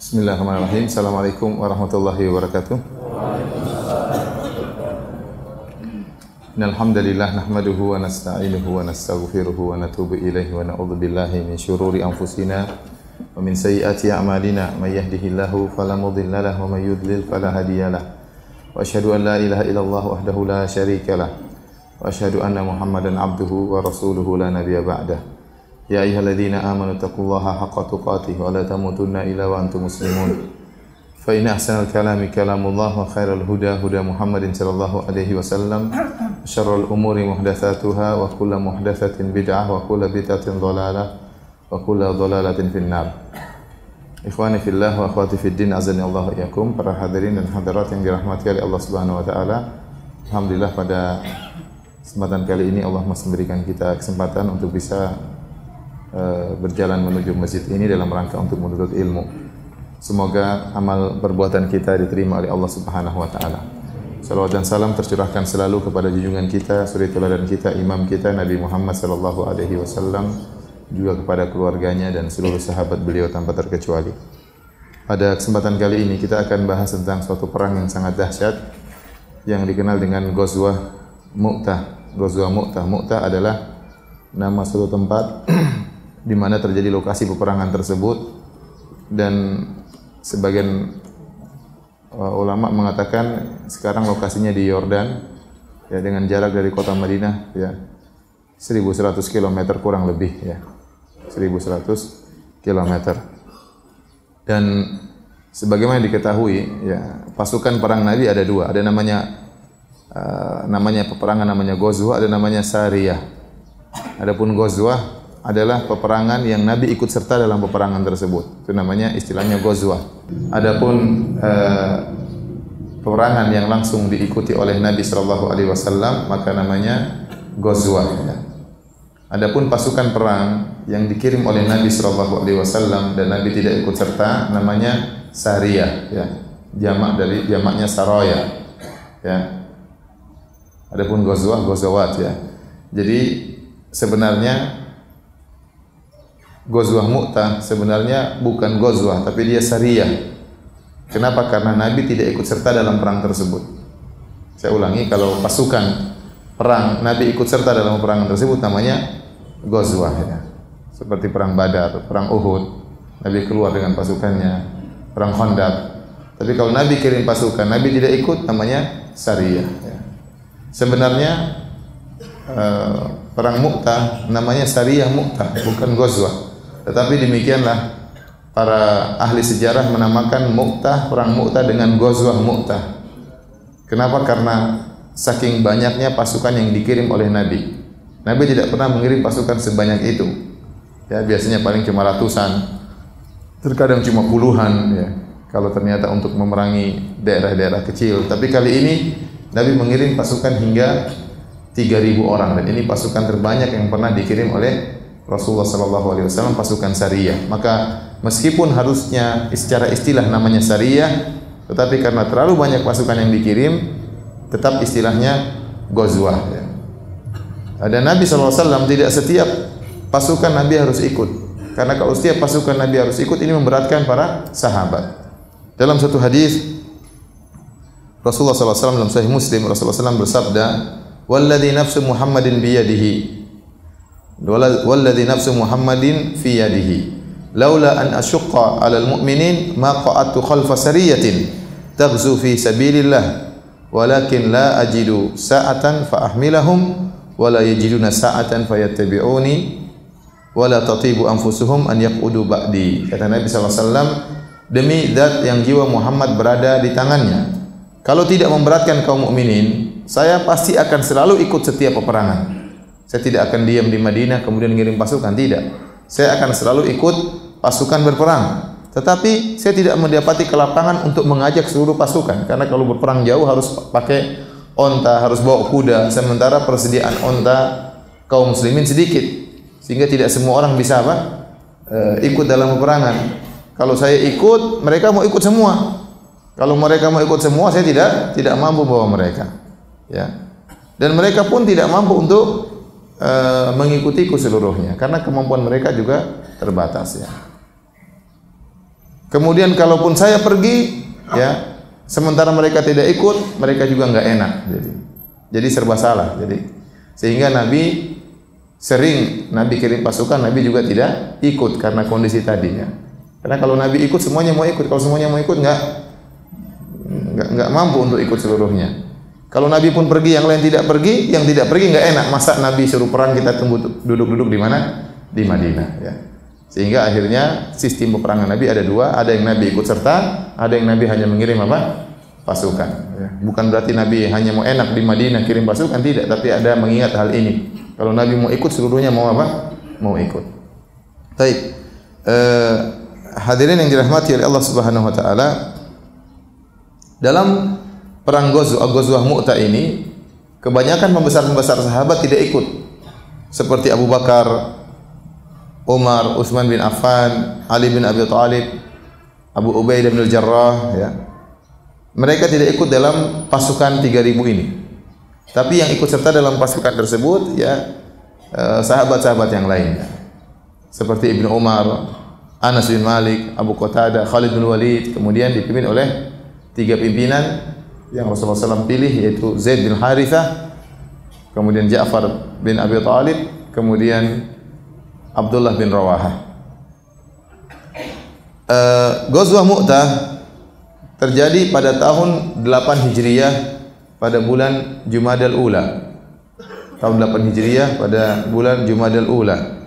Bismillahirrahmanirrahim. Assalamualaikum warahmatullahi wabarakatuh. Innal hamdalillah nahmaduhu wa nasta'inuhu wa nastaghfiruhu wa natubu ilaihi wa na'udzu billahi min syururi anfusina wa min sayyiati a'malina may yahdihillahu fala mudilla lahu wa may yudlil fala hadiyalah. Wa asyhadu an la ilaha illallah wahdahu la syarikalah wa asyhadu anna Muhammadan abduhu wa rasuluhu la nabiyya ba'dah. Ya ayyuhalladzina amanu taqullaha haqqa tuqatih wa la tamutunna illa wa antum muslimun. Fa inna ahsanal kalami kalamullah wa khairal huda huda Muhammadin sallallahu alaihi wasallam. Syarrul umuri muhdatsatuha wa kullu muhdatsatin bid'ah wa kullu bid'atin dhalalah wa kullu dhalalatin finnar. Ikhwani fillah wa akhwati fid din, azani Allah wa iyyakum. Para hadirin dan hadirat yang dirahmati oleh Allah Subhanahu wa taala. Alhamdulillah pada kesempatan kali ini Allah masih memberikan kita kesempatan untuk bisa berjalan menuju masjid ini dalam rangka untuk menuntut ilmu. Semoga amal perbuatan kita diterima oleh Allah Subhanahu wa taala. Salawat dan salam tercurahkan selalu kepada junjungan kita, suri teladan kita, imam kita Nabi Muhammad sallallahu alaihi wasallam, juga kepada keluarganya dan seluruh sahabat beliau tanpa terkecuali. Pada kesempatan kali ini kita akan bahas tentang suatu perang yang sangat dahsyat yang dikenal dengan Ghazwah Mu'tah. Ghazwah Mu'tah. Mu'tah adalah nama suatu tempat di mana terjadi lokasi peperangan tersebut, dan sebagian ulama mengatakan sekarang lokasinya di Yordan, ya, dengan jarak dari kota Madinah ya 1100 km kurang lebih ya. 1100 km. Dan sebagaimana diketahui ya, pasukan perang Nabi ada dua, ada namanya peperangan namanya Ghazwah, ada namanya Sariyah. Adapun Ghazwah adalah peperangan yang Nabi ikut serta dalam peperangan tersebut. Itu namanya istilahnya Ghazwah. Adapun peperangan yang langsung diikuti oleh Nabi sallallahu alaihi wasallam maka namanya Ghazwah ya. Adapun pasukan perang yang dikirim oleh Nabi sallallahu alaihi wasallam dan Nabi tidak ikut serta namanya Sariyah ya. Jamaknya Saraya ya. Adapun Ghazwah, Ghazawat ya. Jadi sebenarnya Ghazwah Mu'tah sebenarnya bukan Ghazwah, tapi dia Sariyah. Kenapa? Karena Nabi tidak ikut serta dalam perang tersebut. Saya ulangi, kalau pasukan perang Nabi ikut serta dalam peperangan tersebut namanya Ghazwah ya. Seperti perang Badar, perang Uhud, Nabi keluar dengan pasukannya, perang Khandaq. Tapi kalau Nabi kirim pasukan, Nabi tidak ikut, namanya Sariyah ya. Sebenarnya perang Mu'tah namanya Sariyah Mu'tah, bukan Ghazwah. Tetapi demikianlah para ahli sejarah menamakan Mu'tah, perang Mu'tah dengan Ghazwah Mu'tah. Kenapa? Karena saking banyaknya pasukan yang dikirim oleh Nabi. Nabi tidak pernah mengirim pasukan sebanyak itu. Ya, biasanya paling cuma ratusan, terkadang cuma puluhan ya. Kalau ternyata untuk memerangi daerah-daerah kecil. Tapi kali ini Nabi mengirim pasukan hingga 3.000 orang, dan ini pasukan terbanyak yang pernah dikirim oleh Rasulullah sallallahu alaihi wasallam, pasukan Sariyah. Maka meskipun harusnya secara istilah namanya Sariyah, tetapi karena terlalu banyak pasukan yang dikirim, tetap istilahnya Ghazwah ya. Dan Nabi sallallahu alaihi wasallam tidak setiap pasukan Nabi harus ikut. Karena kalau setiap pasukan Nabi harus ikut, ini memberatkan para sahabat. Dalam satu hadis Rasulullah sallallahu alaihi wasallam dalam Sahih Muslim, Rasulullah sallallahu alaihi wasallam bersabda, "Walladzi nafsu Muhammadin biyadihi, walladzi nafsu Muhammadin fi yadihi, laula an asyqa 'alal mu'minin ma qa'adtu khalfa sariyatin taghzu fi sabilillah, walakin la ajidu sa'atan fa ahmilahum wa la yajiduna sa'atan fayattabi'uni wa la tatibu anfusuhum an yaqudu ba'di." Kata Nabi sallallahu alaihi wasallam, demi zat yang jiwa Muhammad berada di tangannya, kalau tidak memberatkan kaum mukminin, saya pasti akan selalu ikut setiap peperangan. Saya tidak akan diam di Madinah kemudian mengirim pasukan, tidak. Saya akan selalu ikut pasukan berperang. Tetapi saya tidak mendapati kelapangan untuk mengajak seluruh pasukan, karena kalau berperang jauh harus pakai onta, harus bawa kuda, sementara persediaan onta kaum muslimin sedikit, sehingga tidak semua orang bisa ikut dalam peperangan. Kalau saya ikut, mereka mau ikut semua. Kalau mereka mau ikut semua, saya tidak mampu bawa mereka. Ya. Dan mereka pun tidak mampu untuk mengikutiku seluruhnya, karena kemampuan mereka juga terbatas ya. Kemudian kalaupun saya pergi, ya, sementara mereka tidak ikut, mereka juga nggak enak. Jadi serba salah. Sehingga Nabi sering kirim pasukan, Nabi juga tidak ikut karena kondisi tadinya. Karena kalau Nabi ikut semuanya mau ikut, kalau semuanya mau ikut nggak mampu untuk ikut seluruhnya. Kalau Nabi pun pergi, yang lain tidak pergi, yang tidak pergi nggak enak. Masa Nabi suruh perang kita tunggu duduk-duduk di mana? Di Madinah. Ya. Sehingga akhirnya sistem peperangan Nabi ada dua, ada yang Nabi ikut serta, ada yang Nabi hanya mengirim apa? Pasukan. Ya. Bukan berarti Nabi hanya mau enak di Madinah kirim pasukan, tidak, tapi ada mengingat hal ini. Kalau Nabi mau ikut, seluruhnya mau apa? Mau ikut. Baik. Hadirin yang dirahmati oleh Allah Subhanahu wa taala, dalam perang Ghazwah Mu'tah ini, kebanyakan pembesar-pembesar sahabat tidak ikut. Seperti Abu Bakar, Umar, Utsman bin Affan, Ali bin Abi Thalib, Abu Ubaidah bin Al-Jarrah, ya. Mereka tidak ikut dalam pasukan 3.000 ini. Tapi yang ikut serta dalam pasukan tersebut, ya, sahabat-sahabat yang lain. Seperti Ibnu Umar, Anas bin Malik, Abu Qatadah, Khalid bin Walid, kemudian dipimpin oleh 3 pimpinan yang Rasulullah SAW pilih, yaitu Zaid bin Harithah, kemudian Ja'far bin Abi Thalib, kemudian Abdullah bin Rawahah. Ghazwah Mu'tah terjadi pada tahun 8 Hijriyah pada bulan Jumadal Ula. Tahun 8 Hijriyah pada bulan Jumadal Ula.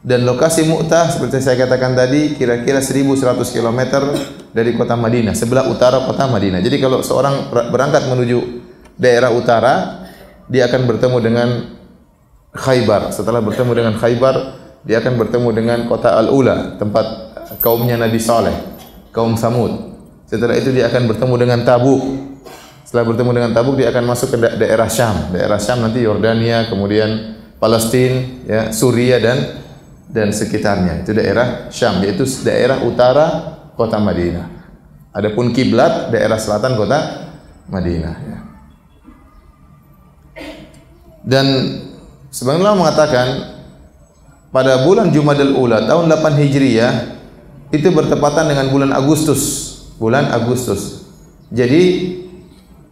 Dan lokasi Mu'tah seperti saya katakan tadi kira-kira 1100 km dari kota Madinah, sebelah utara kota Madinah. Jadi kalau seorang berangkat menuju daerah utara, dia akan bertemu dengan Khaybar. Setelah bertemu dengan Khaybar, dia akan bertemu dengan kota Al-Ula, tempat kaumnya Nabi Saleh, kaum Samud. Setelah itu dia akan bertemu dengan Tabuk. Setelah bertemu dengan Tabuk, dia akan masuk ke daerah Syam. Daerah Syam nanti Yordania, kemudian Palestina, ya, Suria dan sekitarnya. Itu daerah Syam, yaitu daerah utara kota Madinah. Adapun kiblat daerah selatan kota Madinah. Ya. Dan sebagian ulama mengatakan pada bulan Jumadal Ula tahun 8 Hijriyah itu bertepatan dengan bulan Agustus. Jadi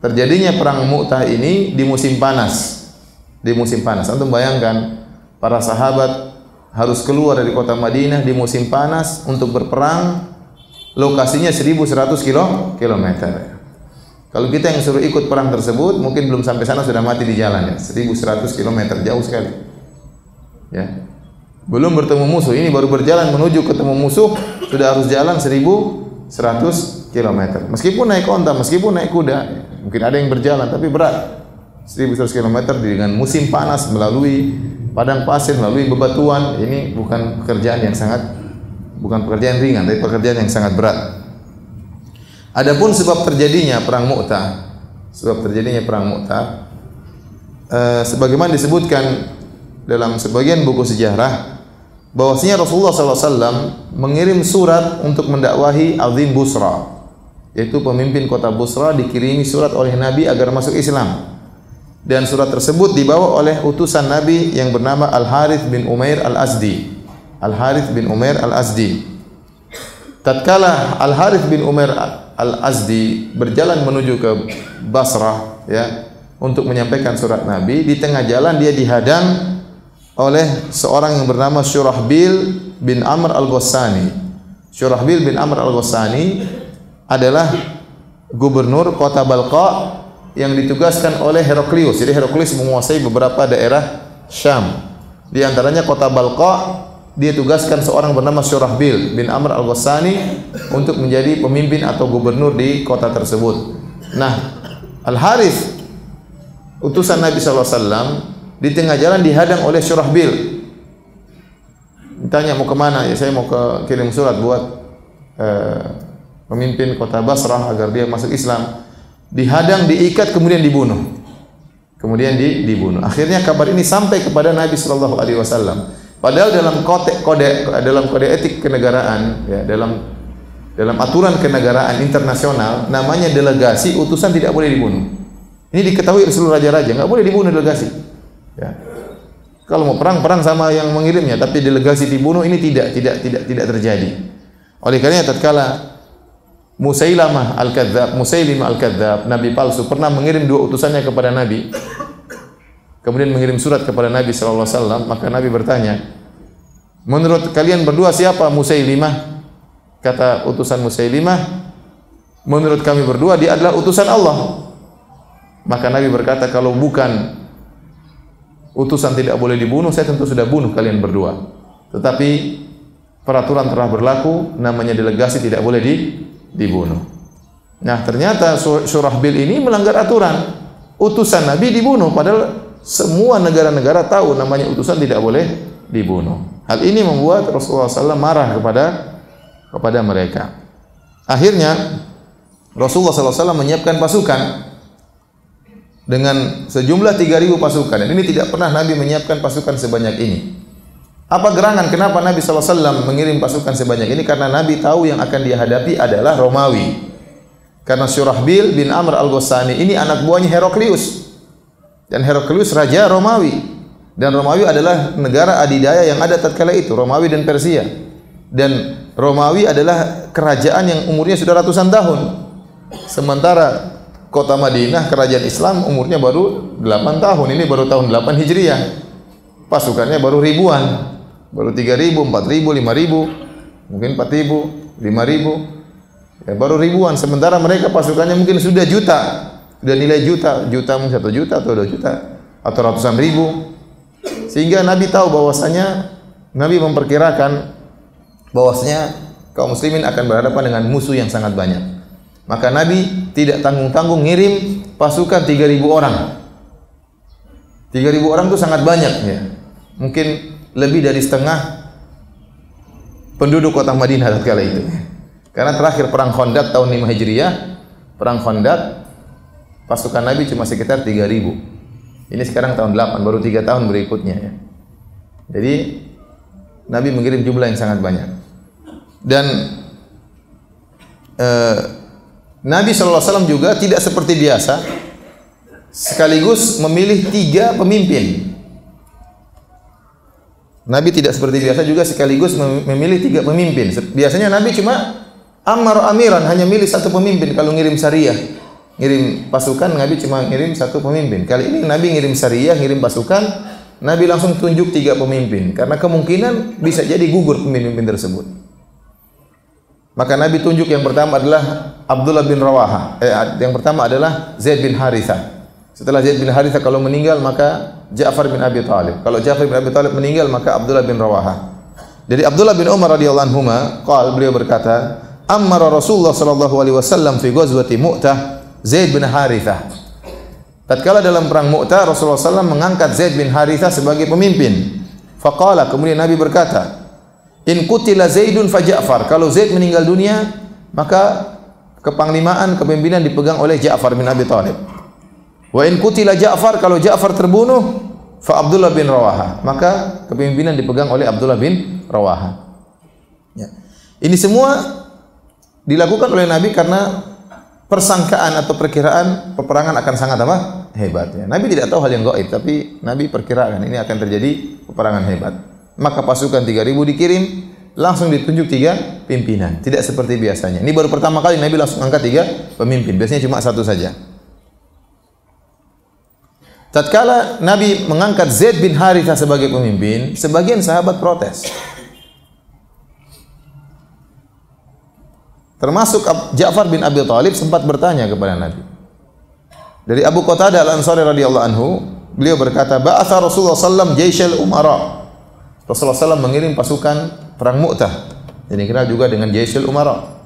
terjadinya perang Mu'tah ini di musim panas. Antum bayangkan para sahabat harus keluar dari kota Madinah di musim panas untuk berperang. Lokasinya 1100 km. Kalau kita yang suruh ikut perang tersebut, mungkin belum sampai sana sudah mati di jalan, ya. 1100 km, jauh sekali. Ya. Belum bertemu musuh, ini baru berjalan menuju ketemu musuh, sudah harus jalan 1100 km. Meskipun naik onta, meskipun naik kuda, mungkin ada yang berjalan tapi berat. 1100 km dengan musim panas, melalui padang pasir, melalui bebatuan, ini bukan pekerjaan ringan, tapi pekerjaan yang sangat berat. Adapun sebab terjadinya perang Mu'tah, sebagaimana disebutkan dalam sebagian buku sejarah, bahwasanya Rasulullah SAW mengirim surat untuk mendakwahi Azim Busra, yaitu pemimpin kota Busra, dikirimi surat oleh Nabi agar masuk Islam. Dan surat tersebut dibawa oleh utusan Nabi yang bernama Al-Harith bin Umair Al-Azdi. Tatkala Al-Harith bin Umair Al-Azdi berjalan menuju ke Basrah, ya, untuk menyampaikan surat Nabi, di tengah jalan dia dihadang oleh seorang yang bernama Syurahbil bin Amr Al-Ghassani. Syurahbil bin Amr Al-Ghassani adalah gubernur kota Balqa yang ditugaskan oleh Heraklius. Jadi Heraklius menguasai beberapa daerah Syam. Di antaranya kota Balqa, dia tugaskan seorang bernama Syurahbil bin Amr Al-Ghassani untuk menjadi pemimpin atau gubernur di kota tersebut. Nah, Al-Harith, utusan Nabi SAW, di tengah jalan dihadang oleh Syurahbil. Ditanya mau kemana? Ya, saya mau kirim surat buat pemimpin kota Basrah agar dia masuk Islam. Dihadang, diikat, kemudian dibunuh. Akhirnya kabar ini sampai kepada Nabi SAW. Padahal dalam kode etik kenegaraan, ya, dalam aturan kenegaraan internasional, namanya delegasi utusan tidak boleh dibunuh. Ini diketahui oleh seluruh raja-raja, nggak boleh dibunuh delegasi. Ya. Kalau mau perang sama yang mengirimnya, tapi delegasi dibunuh, ini tidak terjadi. Oleh karenanya tatkala Musailimah Al-Kadzdzab, nabi palsu, pernah mengirim 2 utusannya kepada Nabi. Kemudian mengirim surat kepada Nabi sallallahu alaihi wasallam, maka Nabi bertanya, "Menurut kalian berdua siapa Musailimah?" Kata utusan Musailimah, "Menurut kami berdua dia adalah utusan Allah." Maka Nabi berkata, "Kalau bukan utusan tidak boleh dibunuh, saya tentu sudah bunuh kalian berdua. Tetapi peraturan telah berlaku, namanya delegasi tidak boleh dibunuh." Nah, ternyata Surahbil ini melanggar aturan. Utusan Nabi dibunuh, padahal semua negara-negara tahu namanya utusan tidak boleh dibunuh. Hal ini membuat Rasulullah SAW marah kepada mereka. Akhirnya Rasulullah SAW menyiapkan pasukan dengan sejumlah 3.000 pasukan. Dan ini tidak pernah Nabi menyiapkan pasukan sebanyak ini. Apa gerangan kenapa Nabi SAW mengirim pasukan sebanyak ini? Karena Nabi tahu yang akan dia hadapi adalah Romawi. Karena Surahbil bin Amr al-Ghassani ini anak buahnya Heraklius. Dan Heraklius raja Romawi. Dan Romawi adalah negara adidaya yang ada tatkala itu, Romawi dan Persia. Dan Romawi adalah kerajaan yang umurnya sudah ratusan tahun. Sementara kota Madinah, kerajaan Islam umurnya baru 8 tahun. Ini baru tahun 8 Hijriah. Pasukannya baru ribuan. Baru 3.000, 4.000, 5.000, mungkin 4.000, 5.000. Ya, baru ribuan. Sementara mereka pasukannya mungkin sudah juta. Sudah nilai juta mungkin 1 juta atau 2 juta atau ratusan ribu. Sehingga Nabi tahu bahwasanya, Nabi memperkirakan bahwasanya kaum muslimin akan berhadapan dengan musuh yang sangat banyak. Maka Nabi tidak tanggung-tanggung ngirim pasukan 3.000 orang. 3.000 orang itu sangat banyak ya. Mungkin lebih dari setengah penduduk kota Madinah kala itu. Karena terakhir perang Khandaq tahun 5 Hijriah, perang Khandaq pasukan Nabi cuma sekitar 3.000. Ini sekarang tahun 8, baru 3 tahun berikutnya ya. Jadi Nabi mengirim jumlah yang sangat banyak. Dan Nabi SAW juga tidak seperti biasa sekaligus memilih 3 pemimpin. Nabi tidak seperti biasa juga sekaligus memilih 3 pemimpin. Biasanya Nabi cuma amar amiran, hanya milih 1 pemimpin. Kalau ngirim syariah, ngirim pasukan, Nabi cuma ngirim 1 pemimpin. Kali ini Nabi ngirim syariah, ngirim pasukan, Nabi langsung tunjuk 3 pemimpin. Karena kemungkinan bisa jadi gugur pemimpin tersebut. Maka Nabi tunjuk yang pertama adalah Abdullah bin Rawaha. Yang pertama adalah Zaid bin Harithah. Setelah Zaid bin Harithah kalau meninggal, maka Ja'far bin Abi Thalib. Kalau Ja'far bin Abi Thalib meninggal, maka Abdullah bin Rawaha. Dari Abdullah bin Umar radhiyallahu anhuma, beliau berkata, "Ammara Rasulullah sallallahu alaihi wasallam fi ghazwati Mu'tah Zaid bin Harithah." Tatkala dalam perang Mu'tah, Rasulullah SAW mengangkat Zaid bin Harithah sebagai pemimpin. Faqala, kemudian Nabi berkata, "In qutila Zaidun fa Ja'far." Kalau Zaid meninggal dunia, maka kepemimpinan dipegang oleh Ja'far bin Abi Thalib. Wa in qutila Ja'far, kalau Ja'far terbunuh, fa Abdullah bin Rawaha, maka kepemimpinan dipegang oleh Abdullah bin Rawaha. Ya. Ini semua dilakukan oleh Nabi karena persangkaan atau perkiraan peperangan akan sangat apa? Hebat. Ya. Nabi tidak tahu hal yang gaib, tapi Nabi perkirakan ini akan terjadi peperangan hebat. Maka pasukan 3.000 dikirim, langsung ditunjuk 3 pimpinan. Tidak seperti biasanya. Ini baru pertama kali Nabi langsung angkat 3 pemimpin. Biasanya cuma 1 saja. Tatkala Nabi mengangkat Zaid bin Harithah sebagai pemimpin, sebagian sahabat protes. Termasuk Ja'far bin Abi Thalib sempat bertanya kepada Nabi. Dari Abu Qatadah Al-Ansari radhiyallahu anhu, beliau berkata, "Ba'atha Rasulullah sallallahu alaihi wasallam jaisyal umara." Rasulullah SAW mengirim pasukan perang Mu'tah. Ini dikenal juga dengan jaisyal umara.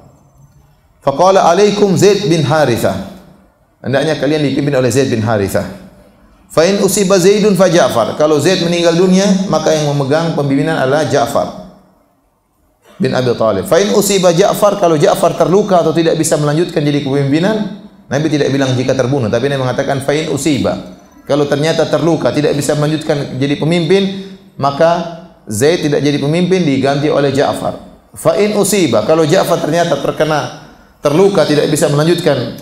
Faqala alaikum Zaid bin Harithah. Hendaknya kalian dipimpin oleh Zaid bin Harithah. Fa in usiba Zaidun fa Ja'far. Kalau Zaid meninggal dunia, maka yang memegang pemimpinan adalah Ja'far bin Abi Thalib. Fa in usiba Ja'far, kalau Ja'far terluka atau tidak bisa melanjutkan jadi kepemimpinan, Nabi tidak bilang jika terbunuh, tapi Nabi mengatakan fa in usiba. Kalau ternyata terluka, tidak bisa melanjutkan jadi pemimpin, maka Zaid tidak jadi pemimpin, diganti oleh Ja'far. Fa in usiba, kalau Ja'far ternyata terluka, tidak bisa melanjutkan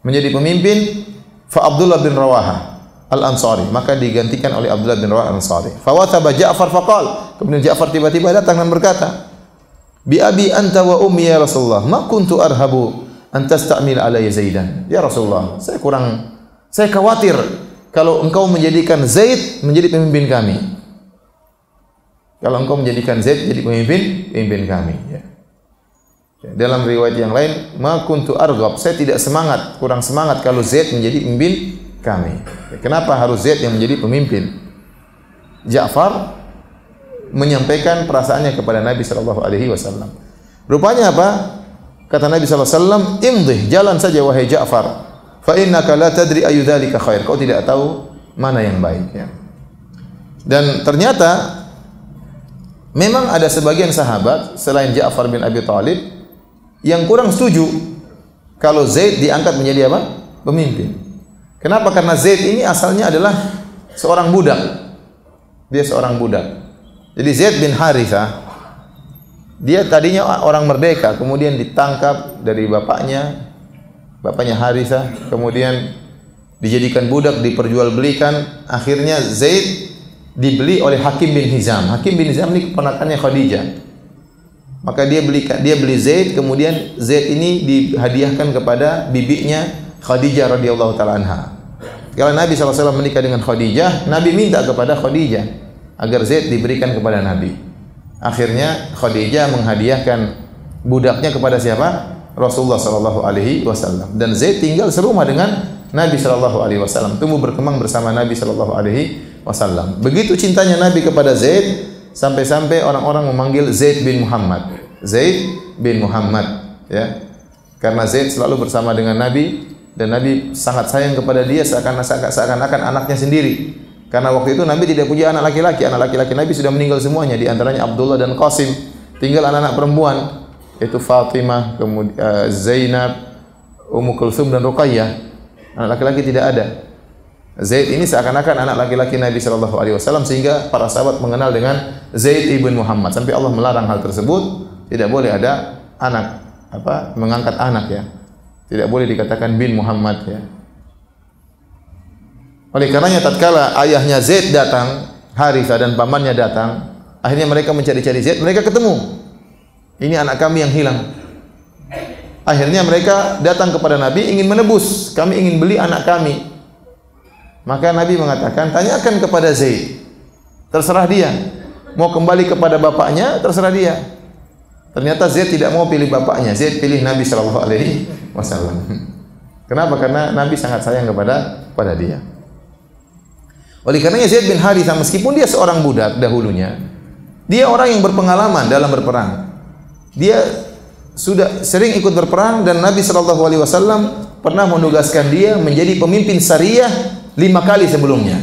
menjadi pemimpin, fa Abdullah bin Rawaha Al-Ansari, maka digantikan oleh Abdullah bin Rawaha Al-Ansari. Fa wathaba Ja'far faqal, kemudian Ja'far tiba-tiba datang dan berkata, Bi abi anta wa ummi ya Rasulullah, ma kuntu arhabu an tastamil alayya Zaidan. Ya Rasulullah, saya khawatir kalau engkau menjadikan Zaid menjadi pemimpin kami. Kalau engkau menjadikan Zaid jadi pemimpin kami, ya. Dalam riwayat yang lain, ma kuntu arghab, saya tidak kurang semangat kalau Zaid menjadi pemimpin kami. Kenapa harus Zaid yang menjadi pemimpin? Ja'far menyampaikan perasaannya kepada Nabi sallallahu alaihi wasallam. Rupanya apa? Kata Nabi sallallahu alaihi wasallam, "Imdih, jalan saja wahai Ja'far. Fa innaka la tadri ayu dzalika khair." Kau tidak tahu mana yang baik, ya. Dan ternyata memang ada sebagian sahabat selain Ja'far bin Abi Thalib yang kurang setuju kalau Zaid diangkat menjadi apa? Pemimpin. Kenapa? Karena Zaid ini asalnya adalah seorang budak. Dia seorang budak. Jadi Zaid bin Harithah, dia tadinya orang merdeka, kemudian ditangkap dari bapaknya Harithah, kemudian dijadikan budak, diperjualbelikan. Akhirnya Zaid dibeli oleh Hakim bin Hizam. Hakim bin Hizam ini keponakannya Khadijah. Maka dia beli Zaid, kemudian Zaid ini dihadiahkan kepada bibinya Khadijah radhiyallahu taala anha. Kalau Nabi SAW menikah dengan Khadijah, Nabi minta kepada Khadijah agar Zaid diberikan kepada Nabi. Akhirnya Khadijah menghadiahkan budaknya kepada siapa? Rasulullah sallallahu alaihi wasallam. Dan Zaid tinggal serumah dengan Nabi sallallahu alaihi wasallam, tumbuh berkembang bersama Nabi sallallahu alaihi wasallam. Begitu cintanya Nabi kepada Zaid sampai-sampai orang-orang memanggil Zaid bin Muhammad. Zaid bin Muhammad, ya. Karena Zaid selalu bersama dengan Nabi dan Nabi sangat sayang kepada dia seakan-akan anaknya sendiri. Karena waktu itu Nabi tidak punya anak laki-laki. Anak laki-laki Nabi sudah meninggal semuanya, di antaranya Abdullah dan Qasim. Tinggal anak-anak perempuan, yaitu Fatimah, kemudian Zainab, Ummu Kulsum dan Ruqayyah. Anak laki-laki tidak ada. Zaid ini seakan-akan anak laki-laki Nabi sallallahu alaihi wasallam, sehingga para sahabat mengenal dengan Zaid ibn Muhammad. Sampai Allah melarang hal tersebut, tidak boleh ada anak mengangkat anak, ya. Tidak boleh dikatakan bin Muhammad, ya. Oleh karenanya tatkala ayahnya Zaid datang, Harithah dan pamannya datang, akhirnya mereka mencari-cari Zaid, mereka ketemu. Ini anak kami yang hilang. Akhirnya mereka datang kepada Nabi ingin menebus, kami ingin beli anak kami. Maka Nabi mengatakan, tanyakan kepada Zaid. Terserah dia. Mau kembali kepada bapaknya, terserah dia. Ternyata Zaid tidak mau pilih bapaknya, Zaid pilih Nabi sallallahu alaihi wasallam. Kenapa? Karena Nabi sangat sayang kepada dia. Oleh karenanya Zaid bin Harithah, meskipun dia seorang budak dahulunya, dia orang yang berpengalaman dalam berperang. Dia sudah sering ikut berperang dan Nabi sallallahu alaihi wasallam pernah menugaskan dia menjadi pemimpin Sariyah 5 kali sebelumnya.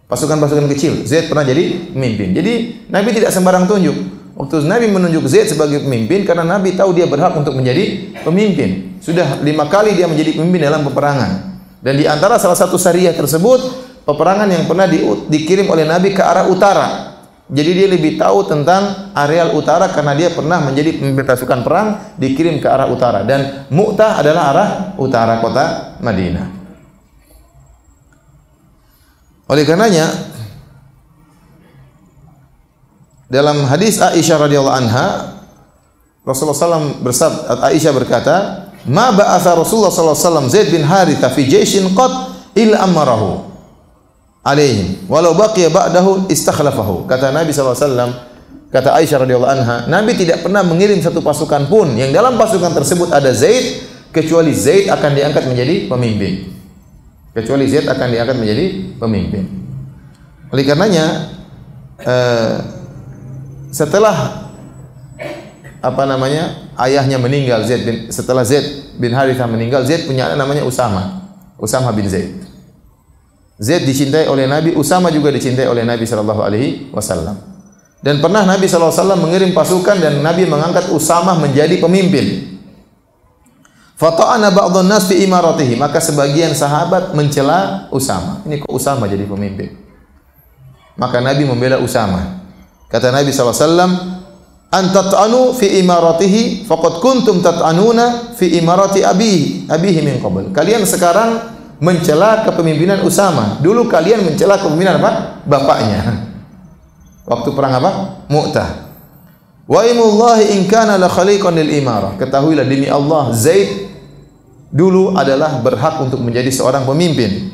Pasukan-pasukan kecil, Zaid pernah jadi pemimpin. Jadi Nabi tidak sembarang tunjuk. Waktu Nabi menunjuk Zaid sebagai pemimpin karena Nabi tahu dia berhak untuk menjadi pemimpin. Sudah 5 kali dia menjadi pemimpin dalam peperangan. Dan di antara salah satu Sariyah tersebut, peperangan yang pernah dikirim oleh Nabi ke arah utara. Jadi dia lebih tahu tentang areal utara karena dia pernah menjadi pemimpin pasukan perang dikirim ke arah utara. Dan Mu'tah adalah arah utara kota Madinah. Oleh karenanya dalam hadis Aisyah radhiyallahu anha, Rasulullah SAW Aisyah berkata, "Ma ba'atha Rasulullah SAW Zaid bin Harithah fi jaishin qat illa amarahu alaihim walau baqiya ba'dahu istakhlafahu." Kata Nabi SAW, kata Aisyah radhiyallahu anha, Nabi tidak pernah mengirim satu pasukan pun yang dalam pasukan tersebut ada Zaid, kecuali Zaid akan diangkat menjadi pemimpin. Kecuali Zaid akan diangkat menjadi pemimpin. Oleh karenanya setelah ayahnya meninggal, setelah Zaid bin Harithah meninggal, Zaid punya anak namanya Usamah bin Zaid. Zaid dicintai oleh Nabi, Usamah juga dicintai oleh Nabi sallallahu alaihi wasallam. Dan pernah Nabi sallallahu alaihi wasallam mengirim pasukan dan Nabi mengangkat Usamah menjadi pemimpin. Fata'ana ba'dhun nas fi imaratihi, maka sebagian sahabat mencela Usamah. Ini kok Usamah jadi pemimpin? Maka Nabi membela Usamah. Kata Nabi sallallahu alaihi wasallam, "Anta ta'anu fi imaratihi faqad kuntum tat'anuna fi imarati abihi min qabl." Kalian sekarang mencela kepemimpinan Usamah. Dulu kalian mencela kepemimpinan apa? Bapaknya. Waktu perang apa? Mu'tah. Wa imullahi in kana la khaliqan lil imarah. Ketahuilah demi Allah, Zaid dulu adalah berhak untuk menjadi seorang pemimpin.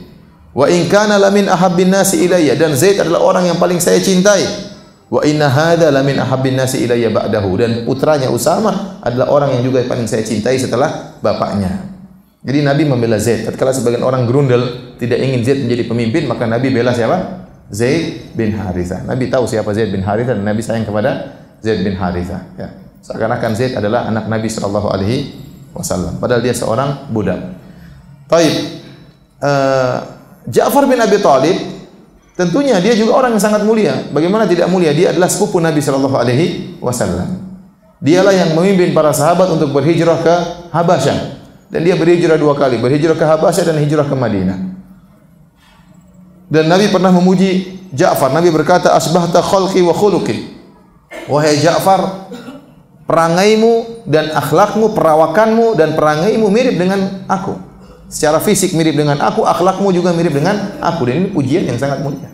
Wa in kana la min ahabbin nasi ilayya, dan Zaid adalah orang yang paling saya cintai. Wa inna hadza la min ahabbin nasi ilayya ba'dahu, dan putranya Usama adalah orang yang juga paling saya cintai setelah bapaknya. Jadi Nabi membela Zaid. Tatkala sebagian orang gerundel tidak ingin Zaid menjadi pemimpin, maka Nabi bela siapa? Zaid bin Harithah. Nabi tahu siapa Zaid bin Harithah dan Nabi sayang kepada Zaid bin Harithah. Ya. Seakan-akan Zaid adalah anak Nabi sallallahu alaihi wasallam, padahal dia seorang budak. Taib. Ja'far bin Abi Thalib, tentunya dia juga orang yang sangat mulia. Bagaimana tidak mulia? Dia adalah sepupu Nabi sallallahu alaihi wasallam. Dialah yang memimpin para sahabat untuk berhijrah ke Habasyah. Dan dia berhijrah 2 kali, berhijrah ke Habasyah dan hijrah ke Madinah. Dan Nabi pernah memuji Ja'far. Nabi berkata, "Asbahta khalqi wa khuluqi." Wahai Ja'far, perangaimu dan akhlakmu, perawakanmu dan perangaimu mirip dengan aku. Secara fisik mirip dengan aku, akhlakmu juga mirip dengan aku. Dan ini pujian yang sangat mulia.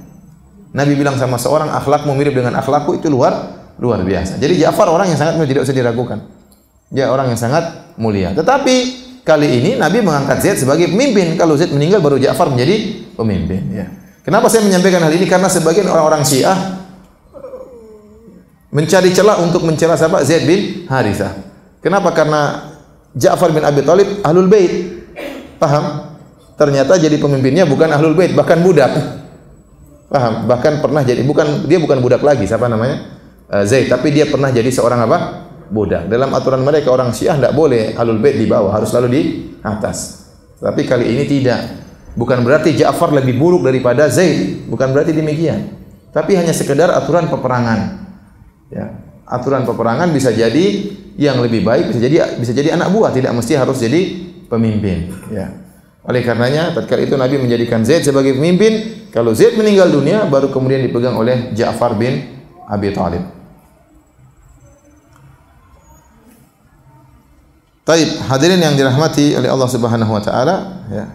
Nabi bilang sama seorang, akhlakmu mirip dengan akhlakku, itu luar biasa. Jadi Ja'far orang yang sangat mulia, tidak usah diragukan. Dia orang yang sangat mulia. Tetapi kali ini Nabi mengangkat Zaid sebagai pemimpin. Kalau Zaid meninggal baru Ja'far menjadi pemimpin. Ya. Kenapa saya menyampaikan hal ini? Karena sebagian orang-orang Syiah mencari celah untuk mencela siapa? Zaid bin Harithah. Kenapa? Karena Ja'far bin Abi Thalib ahlul bait. Paham? Ternyata jadi pemimpinnya bukan ahlul bait, bahkan budak. Paham? Bahkan pernah jadi dia bukan budak lagi, siapa namanya? Zaid, tapi dia pernah jadi seorang apa? Budak. Dalam aturan mereka orang Syiah tidak boleh ahlul bait di bawah, harus selalu di atas. Tapi kali ini tidak. Bukan berarti Ja'far lebih buruk daripada Zaid, bukan berarti demikian. Tapi hanya sekedar aturan peperangan. Ya, aturan peperangan bisa jadi yang lebih baik, bisa jadi anak buah, tidak mesti harus jadi pemimpin. Ya. Oleh karenanya, tatkala itu Nabi menjadikan Zaid sebagai pemimpin. Kalau Zaid meninggal dunia, baru kemudian dipegang oleh Ja'far bin Abi Thalib. Taib, hadirin yang dirahmati oleh Allah Subhanahu wa taala, ya.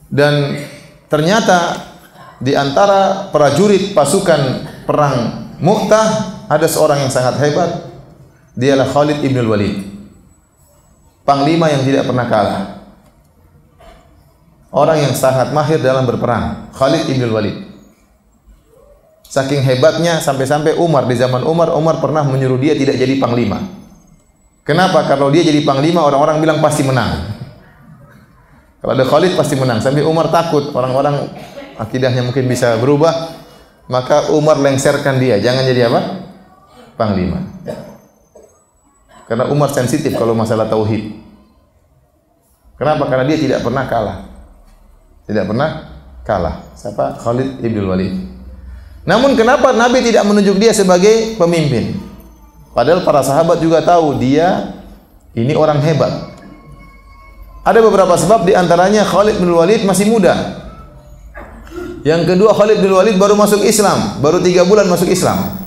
Dan ternyata di antara prajurit pasukan perang Mu'tah ada seorang yang sangat hebat. Dialah Khalid ibn Walid, panglima yang tidak pernah kalah. Orang yang sangat mahir dalam berperang, Khalid ibn Walid. Saking hebatnya sampai-sampai di zaman Umar pernah menyuruh dia tidak jadi panglima. Kenapa? Kalau dia jadi panglima, orang-orang bilang pasti menang. Kalau ada Khalid pasti menang. Sampai Umar takut orang-orang akidahnya mungkin bisa berubah, maka Umar lengserkan dia, jangan jadi apa? Panglima. Karena Umar sensitif kalau masalah tauhid. Kenapa? Karena dia tidak pernah kalah. Tidak pernah kalah. Siapa? Khalid ibn Walid. Namun kenapa Nabi tidak menunjuk dia sebagai pemimpin? Padahal para sahabat juga tahu dia ini orang hebat. Ada beberapa sebab, di antaranya Khalid bin Walid masih muda. Yang kedua, Khalid bin Walid baru masuk Islam, baru 3 bulan masuk Islam.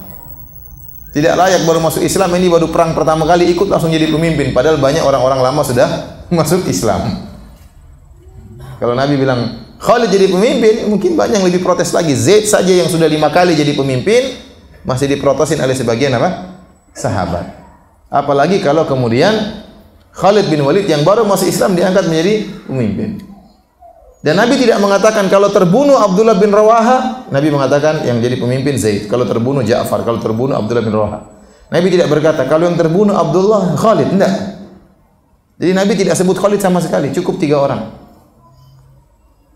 Tidak layak baru masuk Islam, ini baru perang pertama kali ikut langsung jadi pemimpin. Padahal banyak orang-orang lama sudah masuk Islam. Kalau Nabi bilang Khalid jadi pemimpin, mungkin banyak yang lebih protes lagi. Zaid saja yang sudah 5 kali jadi pemimpin masih diprotesin oleh sebagian apa? Sahabat. Apalagi kalau kemudian Khalid bin Walid yang baru masuk Islam diangkat menjadi pemimpin. Dan Nabi tidak mengatakan kalau terbunuh Abdullah bin Rawaha, Nabi mengatakan yang jadi pemimpin Zaid. Kalau terbunuh Ja'far, kalau terbunuh Abdullah bin Rawaha. Nabi tidak berkata kalau yang terbunuh Abdullah, Khalid, tidak. Jadi Nabi tidak sebut Khalid sama sekali, cukup 3 orang.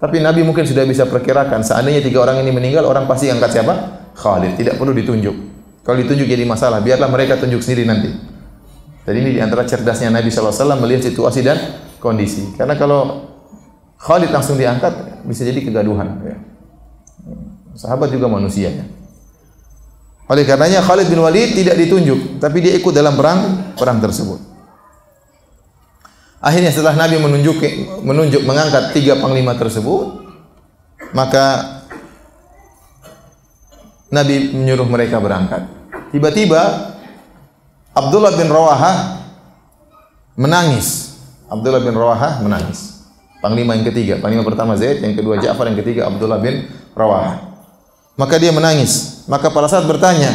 Tapi Nabi mungkin sudah bisa perkirakan seandainya 3 orang ini meninggal, orang pasti angkat siapa? Khalid, tidak perlu ditunjuk. Kalau ditunjuk jadi masalah, biarlah mereka tunjuk sendiri nanti. Jadi ini diantara cerdasnya Nabi SAW melihat situasi dan kondisi. Karena kalau Khalid langsung diangkat, bisa jadi kegaduhan. Ya. Sahabat juga manusianya. Oleh karenanya Khalid bin Walid tidak ditunjuk, tapi dia ikut dalam perang tersebut. Akhirnya setelah Nabi menunjuk mengangkat 3 panglima tersebut, maka Nabi menyuruh mereka berangkat. Tiba-tiba Abdullah bin Rawaha menangis. Abdullah bin Rawaha menangis. Panglima yang ketiga. Panglima pertama Zaid, yang kedua Ja'far, yang ketiga Abdullah bin Rawaha. Maka dia menangis. Maka para sahabat bertanya,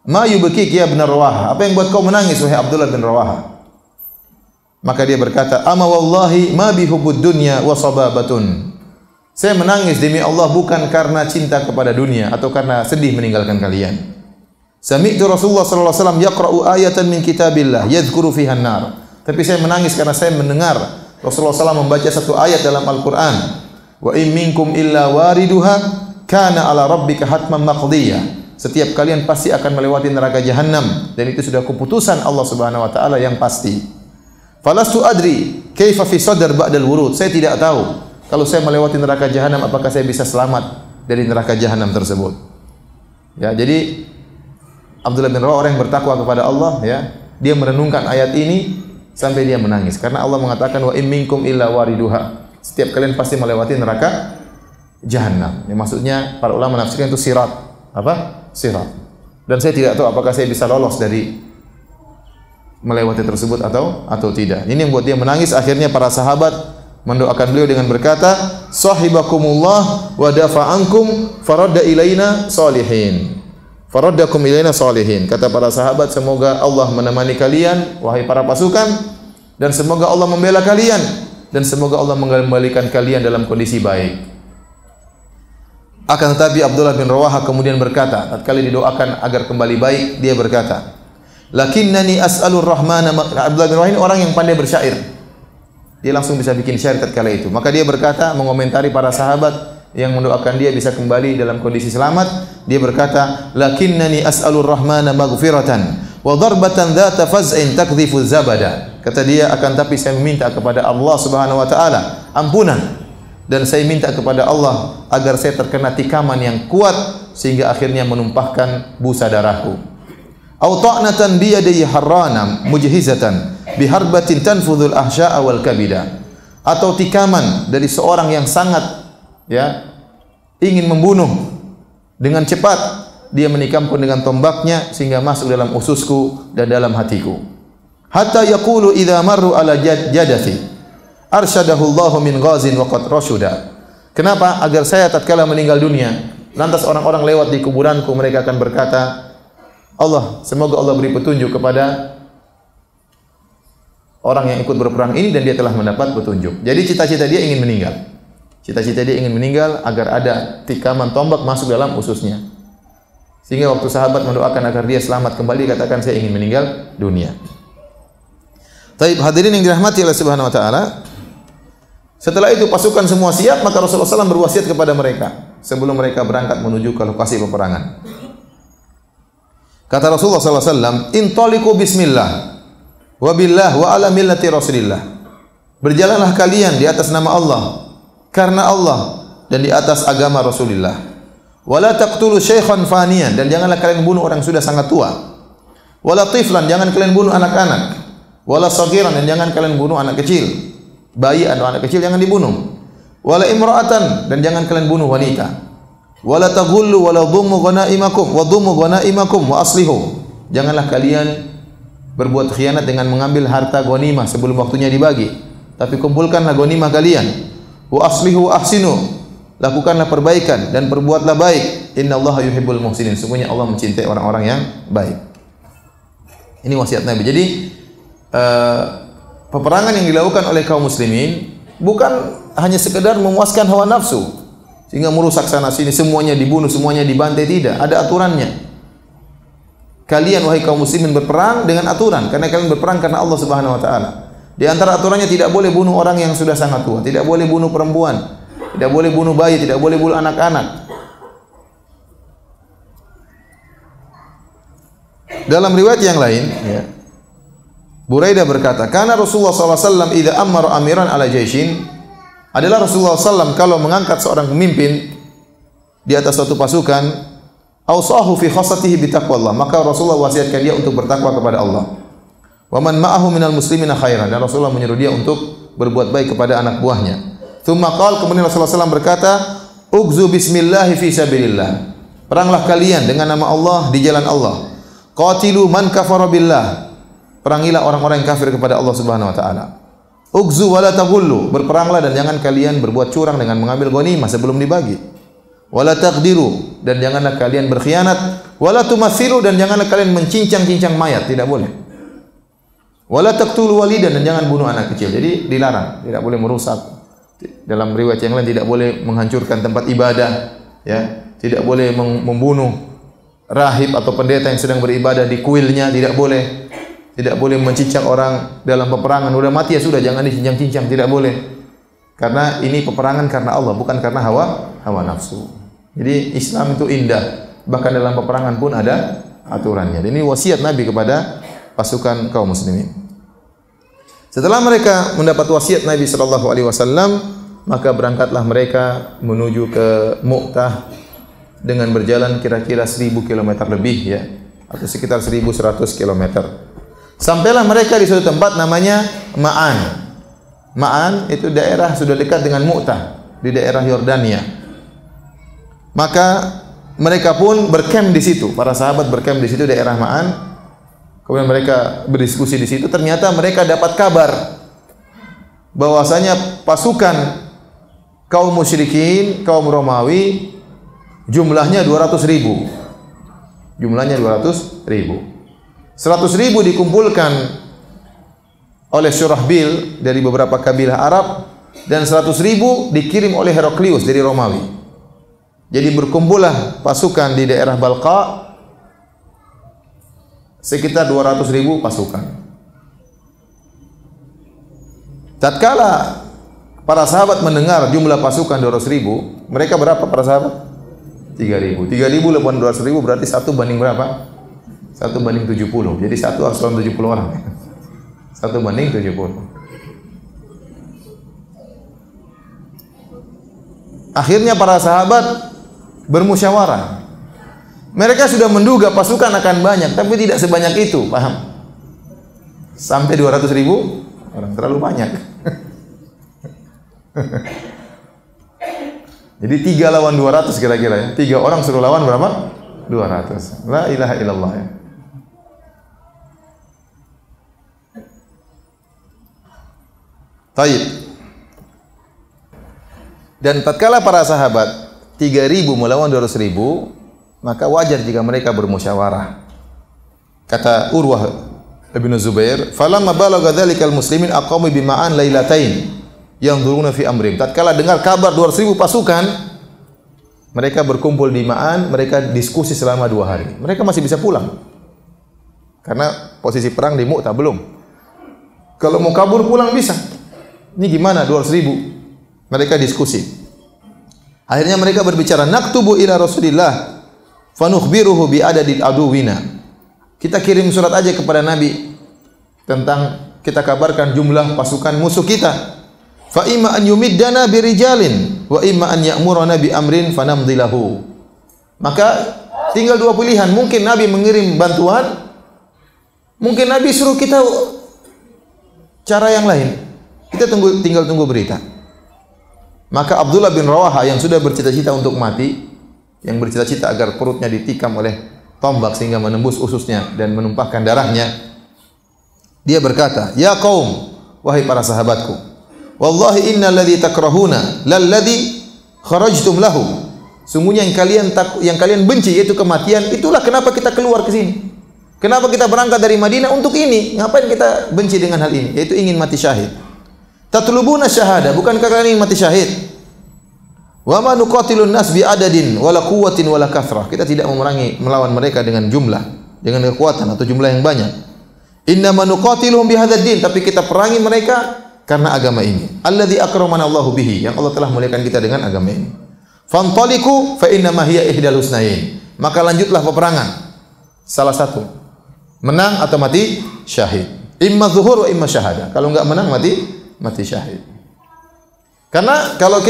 "Ma yubkik ya ibn Rawaha?" Apa yang buat kau menangis wahai Abdullah bin Rawaha? Maka dia berkata, "Ama wallahi ma bihubud dunya wa sababatun." Saya menangis demi Allah bukan karena cinta kepada dunia atau karena sedih meninggalkan kalian. Sami'tu Rasulullah sallallahu alaihi wasallam yaqra'u ayatan min kitabillah yadhkuru fiha an-nar. Tapi saya menangis karena saya mendengar Rasulullah SAW membaca satu ayat dalam Al-Quran. Wa in minkum illa wariduha kana ala rabbika hatman maqdiyah. Setiap kalian pasti akan melewati neraka jahanam dan itu sudah keputusan Allah Subhanahu wa taala yang pasti. Falastu adri kaifa fi sadr ba'dal wurud. Saya tidak tahu kalau saya melewati neraka jahanam apakah saya bisa selamat dari neraka jahanam tersebut. Ya, jadi Abdullah bin Rawah orang yang bertakwa kepada Allah, ya, dia merenungkan ayat ini sampai dia menangis karena Allah mengatakan wa in minkum illa wariduha. Setiap kalian pasti melewati neraka jahanam. Yang maksudnya para ulama menafsirkan itu sirat. Apa? Sirat. Dan saya tidak tahu apakah saya bisa lolos dari melewati tersebut atau tidak. Ini yang buat dia menangis. Akhirnya para sahabat mendoakan beliau dengan berkata, "Sahibakumullah wa dafa'ankum faradda ilaina salihin." Faraddakum ilaina salihin. Kata para sahabat, semoga Allah menemani kalian wahai para pasukan dan semoga Allah membela kalian dan semoga Allah mengembalikan kalian dalam kondisi baik. Akan tetapi Abdullah bin Rawaha kemudian berkata, tatkala didoakan agar kembali baik, dia berkata, "Lakinnani as'alur rahmana." Abdullah bin Rawaha ini orang yang pandai bersyair. Dia langsung bisa bikin syair tatkala itu. Maka dia berkata mengomentari para sahabat yang mendoakan dia bisa kembali dalam kondisi selamat. Dia berkata, "Lakinnani as'alur rahmana maghfiratan wa darbatan dzata faz'in takdhifu zabada." Kata dia, akan tapi saya meminta kepada Allah Subhanahu wa taala ampunan dan saya minta kepada Allah agar saya terkena tikaman yang kuat sehingga akhirnya menumpahkan busa darahku. Au ta'natan bi yadi harrana mujhizatan bi harbatin tanfudhul ahsya'a wal kabida. Atau tikaman dari seorang yang sangat, ya, ingin membunuh dengan cepat, dia menikamku dengan tombaknya sehingga masuk dalam ususku dan dalam hatiku. Hatta yaqulu idza marru ala jadati arsyadahu Allahu min ghazin wa qad rashuda. Kenapa? Agar saya tatkala meninggal dunia, lantas orang-orang lewat di kuburanku, mereka akan berkata, Allah, semoga Allah beri petunjuk kepada orang yang ikut berperang ini dan dia telah mendapat petunjuk. Jadi cita-cita dia ingin meninggal. Cita-cita dia ingin meninggal agar ada tikaman tombak masuk dalam ususnya. Sehingga waktu sahabat mendoakan agar dia selamat kembali, katakan saya ingin meninggal dunia. Taib, hadirin yang dirahmati oleh Subhanahu wa taala. Setelah itu pasukan semua siap, maka Rasulullah SAW berwasiat kepada mereka sebelum mereka berangkat menuju ke lokasi peperangan. Kata Rasulullah SAW, "Intaliqu bismillah wa billah wa ala millati Rasulillah." Berjalanlah kalian di atas nama Allah, karena Allah dan di atas agama Rasulullah. Wala taqtulu syaikhan faniyan, dan janganlah kalian bunuh orang yang sudah sangat tua. Wala tiflan, jangan kalian bunuh anak-anak. Wala saghiran, dan jangan kalian bunuh anak kecil. Bayi atau anak kecil jangan dibunuh. Wala imra'atan, dan jangan kalian bunuh wanita. Wala taghullu wala dhummu ghanaimakum wa dhummu ghanaimakum wa aslihu. Janganlah kalian berbuat khianat dengan mengambil harta ghanimah sebelum waktunya dibagi, tapi kumpulkanlah ghanimah kalian. Wa aslihu ahsinu, lakukanlah perbaikan dan perbuatlah baik. Innallaha yuhibbul muhsinin, sesungguhnya Allah mencintai orang-orang yang baik. Ini wasiat Nabi. Jadi peperangan yang dilakukan oleh kaum muslimin bukan hanya sekedar memuaskan hawa nafsu sehingga merusak sana sini, semuanya dibunuh, semuanya dibantai, tidak, ada aturannya. Kalian wahai kaum muslimin berperang dengan aturan, karena kalian berperang karena Allah Subhanahu wa taala. Di antara aturannya tidak boleh bunuh orang yang sudah sangat tua, tidak boleh bunuh perempuan, tidak boleh bunuh bayi, tidak boleh bunuh anak-anak. Dalam riwayat yang lain, ya, Buraidah berkata, "Kana Rasulullah SAW idza amara amiran ala jaishin." Adalah Rasulullah SAW kalau mengangkat seorang pemimpin di atas suatu pasukan, ausahu fi khassatihi bi taqwallah, maka Rasulullah wasiatkan dia untuk bertakwa kepada Allah. Wa man ma'ahu minal muslimina khairan, dan Rasulullah menyuruh dia untuk berbuat baik kepada anak buahnya. Tsumma qala, kemudian Rasulullah SAW berkata, "Ugzu bismillah fi sabilillah." Peranglah kalian dengan nama Allah di jalan Allah. Qatilu man kafara billah. Perangilah orang-orang yang kafir kepada Allah Subhanahu wa taala. Ugzu wala taghullu, berperanglah dan jangan kalian berbuat curang dengan mengambil ghanimah sebelum dibagi. wala taqdiru, dan janganlah kalian berkhianat, wala tumathilu, dan janganlah kalian mencincang-cincang mayat, tidak boleh. Wala taqtulu walidan, dan jangan bunuh anak kecil. Jadi dilarang, tidak boleh merusak. Dalam riwayat yang lain tidak boleh menghancurkan tempat ibadah, ya. Tidak boleh membunuh rahib atau pendeta yang sedang beribadah di kuilnya, tidak boleh. Tidak boleh mencincang orang dalam peperangan. Udah mati ya sudah, jangan dicincang-cincang, tidak boleh. Karena ini peperangan karena Allah, bukan karena hawa nafsu. Jadi Islam itu indah, bahkan dalam peperangan pun ada aturannya. Dan ini wasiat Nabi kepada pasukan kaum muslimin. Setelah mereka mendapat wasiat Nabi sallallahu alaihi wasallam, maka berangkatlah mereka menuju ke Mu'tah dengan berjalan kira-kira 1000 km lebih, ya, atau sekitar 1100 km. Sampailah mereka di suatu tempat namanya Ma'an. Ma'an itu daerah sudah dekat dengan Mu'tah, di daerah Yordania. Maka mereka pun berkem di situ. Para sahabat berkem di situ, daerah Ma'an. Kemudian mereka berdiskusi di situ. Ternyata mereka dapat kabar bahwasanya pasukan kaum musyrikin, kaum Romawi, jumlahnya 200.000. Jumlahnya 200.000. 100.000 dikumpulkan oleh Syurahbil dari beberapa kabilah Arab, dan 100.000 dikirim oleh Heraklius dari Romawi. Jadi berkumpullah pasukan di daerah Balqa, sekitar 200.000 pasukan. Tatkala para sahabat mendengar jumlah pasukan 200.000, mereka berapa para sahabat? 3.000. 3.000 lawan 200.000 berarti 1 banding berapa? 1 banding 70. Jadi 1 harus lawan 70 orang. 1 banding 70. Akhirnya para sahabat bermusyawarah. Mereka sudah menduga pasukan akan banyak, tapi tidak sebanyak itu, paham? Sampai 200.000 orang, terlalu banyak. Jadi 3 lawan 200 kira-kira, ya. 3 orang suruh lawan berapa? 200. La ilaha illallah, ya. Taib. Dan tatkala para sahabat 3.000 melawan 200.000, maka wajar jika mereka bermusyawarah. Kata Urwah bin Zubair, "Falamma balagha dzalikal muslimin aqamu bi Ma'an lailatain yanzuruna fi amrihim." Tatkala dengar kabar 200.000 pasukan, mereka berkumpul di Ma'an, mereka diskusi selama 2 hari. Mereka masih bisa pulang. Karena posisi perang di Mu'tah belum. Kalau mau kabur pulang bisa. Ini gimana 200.000? Mereka diskusi. Akhirnya mereka berbicara, naktubu ila Rasulillah fanukhbiruhu bi adadil aduwina. Kita kirim surat aja kepada Nabi tentang, kita kabarkan jumlah pasukan musuh kita. Fa imma an yumiddana bi rijalin wa imma an ya'muruna bi amrin fanamdilahu. Maka tinggal 2 pilihan, mungkin Nabi mengirim bantuan, mungkin Nabi suruh kita cara yang lain. Kita tinggal tunggu berita. Maka Abdullah bin Rawaha yang sudah bercita-cita untuk mati, yang bercita-cita agar perutnya ditikam oleh tombak sehingga menembus ususnya dan menumpahkan darahnya, dia berkata, "Ya qaum, wahai para sahabatku, wallahi innal ladzi takrahuna lalladzi kharajtum lahu." Sungguhnya yang kalian benci yaitu kematian, itulah kenapa kita keluar ke sini. Kenapa kita berangkat dari Madinah untuk ini? Ngapain kita benci dengan hal ini? Yaitu ingin mati syahid. Tatlubuna syahada, bukankah kalian ingin mati syahid? Wa ma nuqatilun nas bi adadin wala quwwatin wala kathrah. Kita tidak melawan mereka dengan jumlah, dengan kekuatan atau jumlah yang banyak. Inna ma nuqatiluhum bi hadzal din, tapi kita perangi mereka karena agama ini. Alladzi akramana Allahu bihi, yang Allah telah muliakan kita dengan agama ini. Fantaliqu fa inna ma hiya ihdal husnain. Maka lanjutlah peperangan. Salah satu, menang atau mati syahid. Imma zuhur wa imma syahada. Kalau enggak menang mati syahid. Karena kalau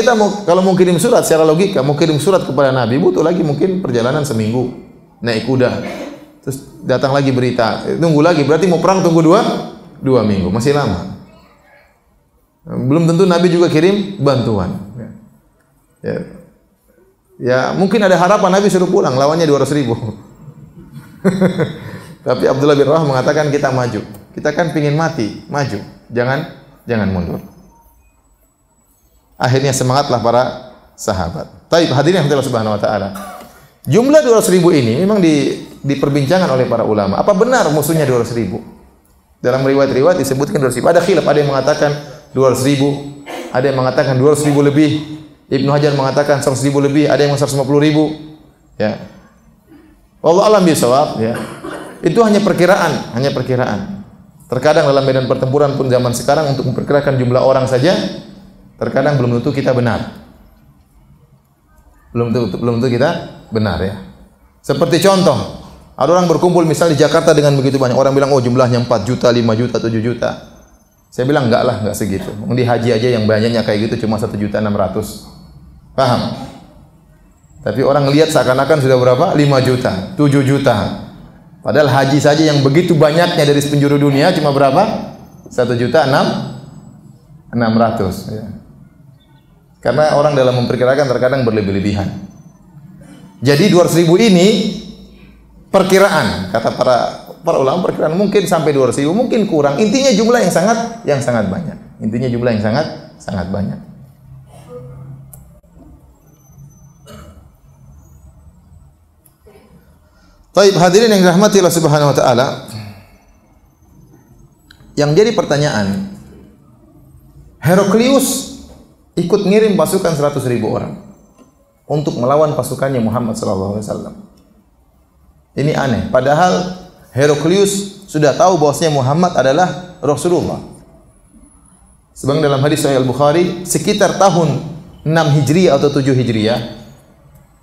mau kirim surat secara logika, mau kirim surat kepada Nabi butuh lagi mungkin perjalanan seminggu naik kuda. Terus datang lagi berita, tunggu lagi, berarti mau perang tunggu 2 minggu, masih lama. Belum tentu Nabi juga kirim bantuan. Ya mungkin ada harapan Nabi suruh pulang, lawannya 200.000. Tapi Abdullah bin Rawah mengatakan kita maju. Kita kan pingin mati, maju. Jangan mundur. Akhirnya semangatlah para sahabat. Taib, hadirin yang Allah Subhanahu wa taala. Jumlah 200.000 ini memang diperbincangkan oleh para ulama. Apa benar musuhnya 200.000? Dalam riwayat-riwayat disebutkan 200.000. Ada khilaf, ada yang mengatakan 200.000, ada yang mengatakan 200.000 lebih. Ibnu Hajar mengatakan 100.000 lebih, ada yang 150.000. Ya. Wallahu a'lam bishawab, ya. Itu hanya perkiraan, hanya perkiraan. Terkadang dalam medan pertempuran pun zaman sekarang untuk memperkirakan jumlah orang saja terkadang belum tentu kita benar. Belum tentu kita benar, ya. Seperti contoh, ada orang berkumpul misalnya di Jakarta dengan begitu banyak. Orang bilang, oh jumlahnya 4 juta, 5 juta, 7 juta. Saya bilang, enggak lah, enggak segitu. Di haji aja yang banyaknya kayak gitu cuma 1.600.000. Paham? Tapi orang lihat seakan-akan sudah berapa? 5 juta, 7 juta. Padahal haji saja yang begitu banyaknya dari penjuru dunia cuma berapa? 1.600.000. Ya. Karena orang dalam memperkirakan terkadang berlebih-lebihan. Jadi 200.000 ini perkiraan, kata para ulama, perkiraan mungkin sampai 200.000, mungkin kurang. Intinya jumlah yang sangat banyak. Intinya jumlah yang sangat banyak. Baik, hadirin yang dirahmati Allah Subhanahu wa taala. Yang jadi pertanyaan, Heraklius ikut ngirim pasukan 100.000 orang untuk melawan pasukannya Muhammad sallallahu alaihi wasallam. Ini aneh, padahal Heraklius sudah tahu bahwasanya Muhammad adalah Rasulullah. Sebagaimana dalam hadis Sahih Al-Bukhari, sekitar tahun 6 Hijriah atau 7 Hijriah,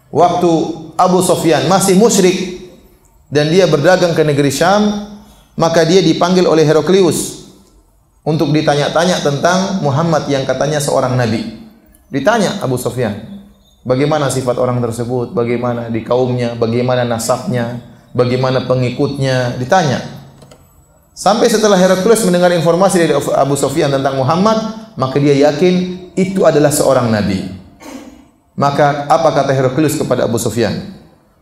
waktu Abu Sufyan masih musyrik dan dia berdagang ke negeri Syam, maka dia dipanggil oleh Heraklius untuk ditanya-tanya tentang Muhammad yang katanya seorang nabi. Ditanya Abu Sufyan, bagaimana sifat orang tersebut, bagaimana di kaumnya, bagaimana nasabnya, bagaimana pengikutnya, ditanya. Sampai setelah Heraklius mendengar informasi dari Abu Sufyan tentang Muhammad, maka dia yakin itu adalah seorang nabi. Maka apa kata Heraklius kepada Abu Sufyan?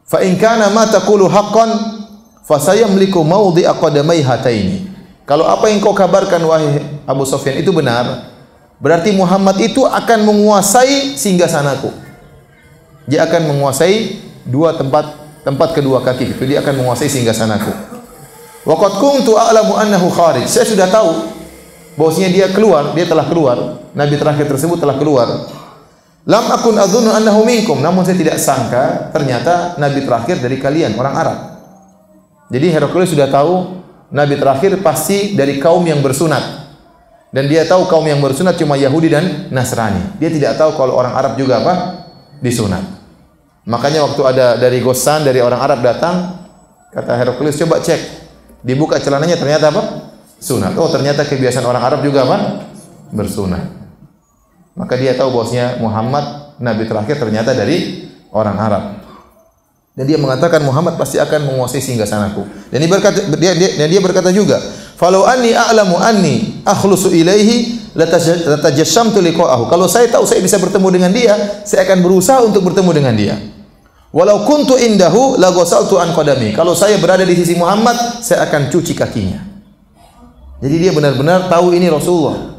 Fa in kana ma taqulu haqqan fa sayamliku mawdi'a qadamai hataini. Kalau apa yang kau kabarkan wahai Abu Sufyan itu benar, berarti Muhammad itu akan menguasai singgasanaku. Dia akan menguasai dua tempat kedua kaki itu, dia akan menguasai singgasanaku. Wa qad kuntu a'lamu annahu kharij. Saya sudah tahu bahwasanya dia telah keluar, nabi terakhir tersebut telah keluar. Lam akun adzunnu annahu minkum, namun saya tidak sangka ternyata nabi terakhir dari kalian orang Arab. Jadi Heraklius sudah tahu nabi terakhir pasti dari kaum yang bersunat. Dan dia tahu kaum yang bersunat cuma Yahudi dan Nasrani. Dia tidak tahu kalau orang Arab juga apa? Disunat. Makanya waktu ada dari Ghassan, dari orang Arab datang, kata Heraklius, coba cek. Dibuka celananya ternyata apa? Sunat. Oh, ternyata kebiasaan orang Arab juga apa? Bersunat. Maka dia tahu bahwasanya Muhammad nabi terakhir ternyata dari orang Arab. Dan dia mengatakan Muhammad pasti akan menguasai singgasanaku. Dan dia berkata juga, "Falau anni a'lamu anni akhlusu ilaihi latajassamtu liqa'ahu." Kalau saya tahu saya bisa bertemu dengan dia, saya akan berusaha untuk bertemu dengan dia. Walau kuntu indahu la ghasaltu an qadami. Kalau saya berada di sisi Muhammad, saya akan cuci kakinya. Jadi dia benar-benar tahu ini Rasulullah.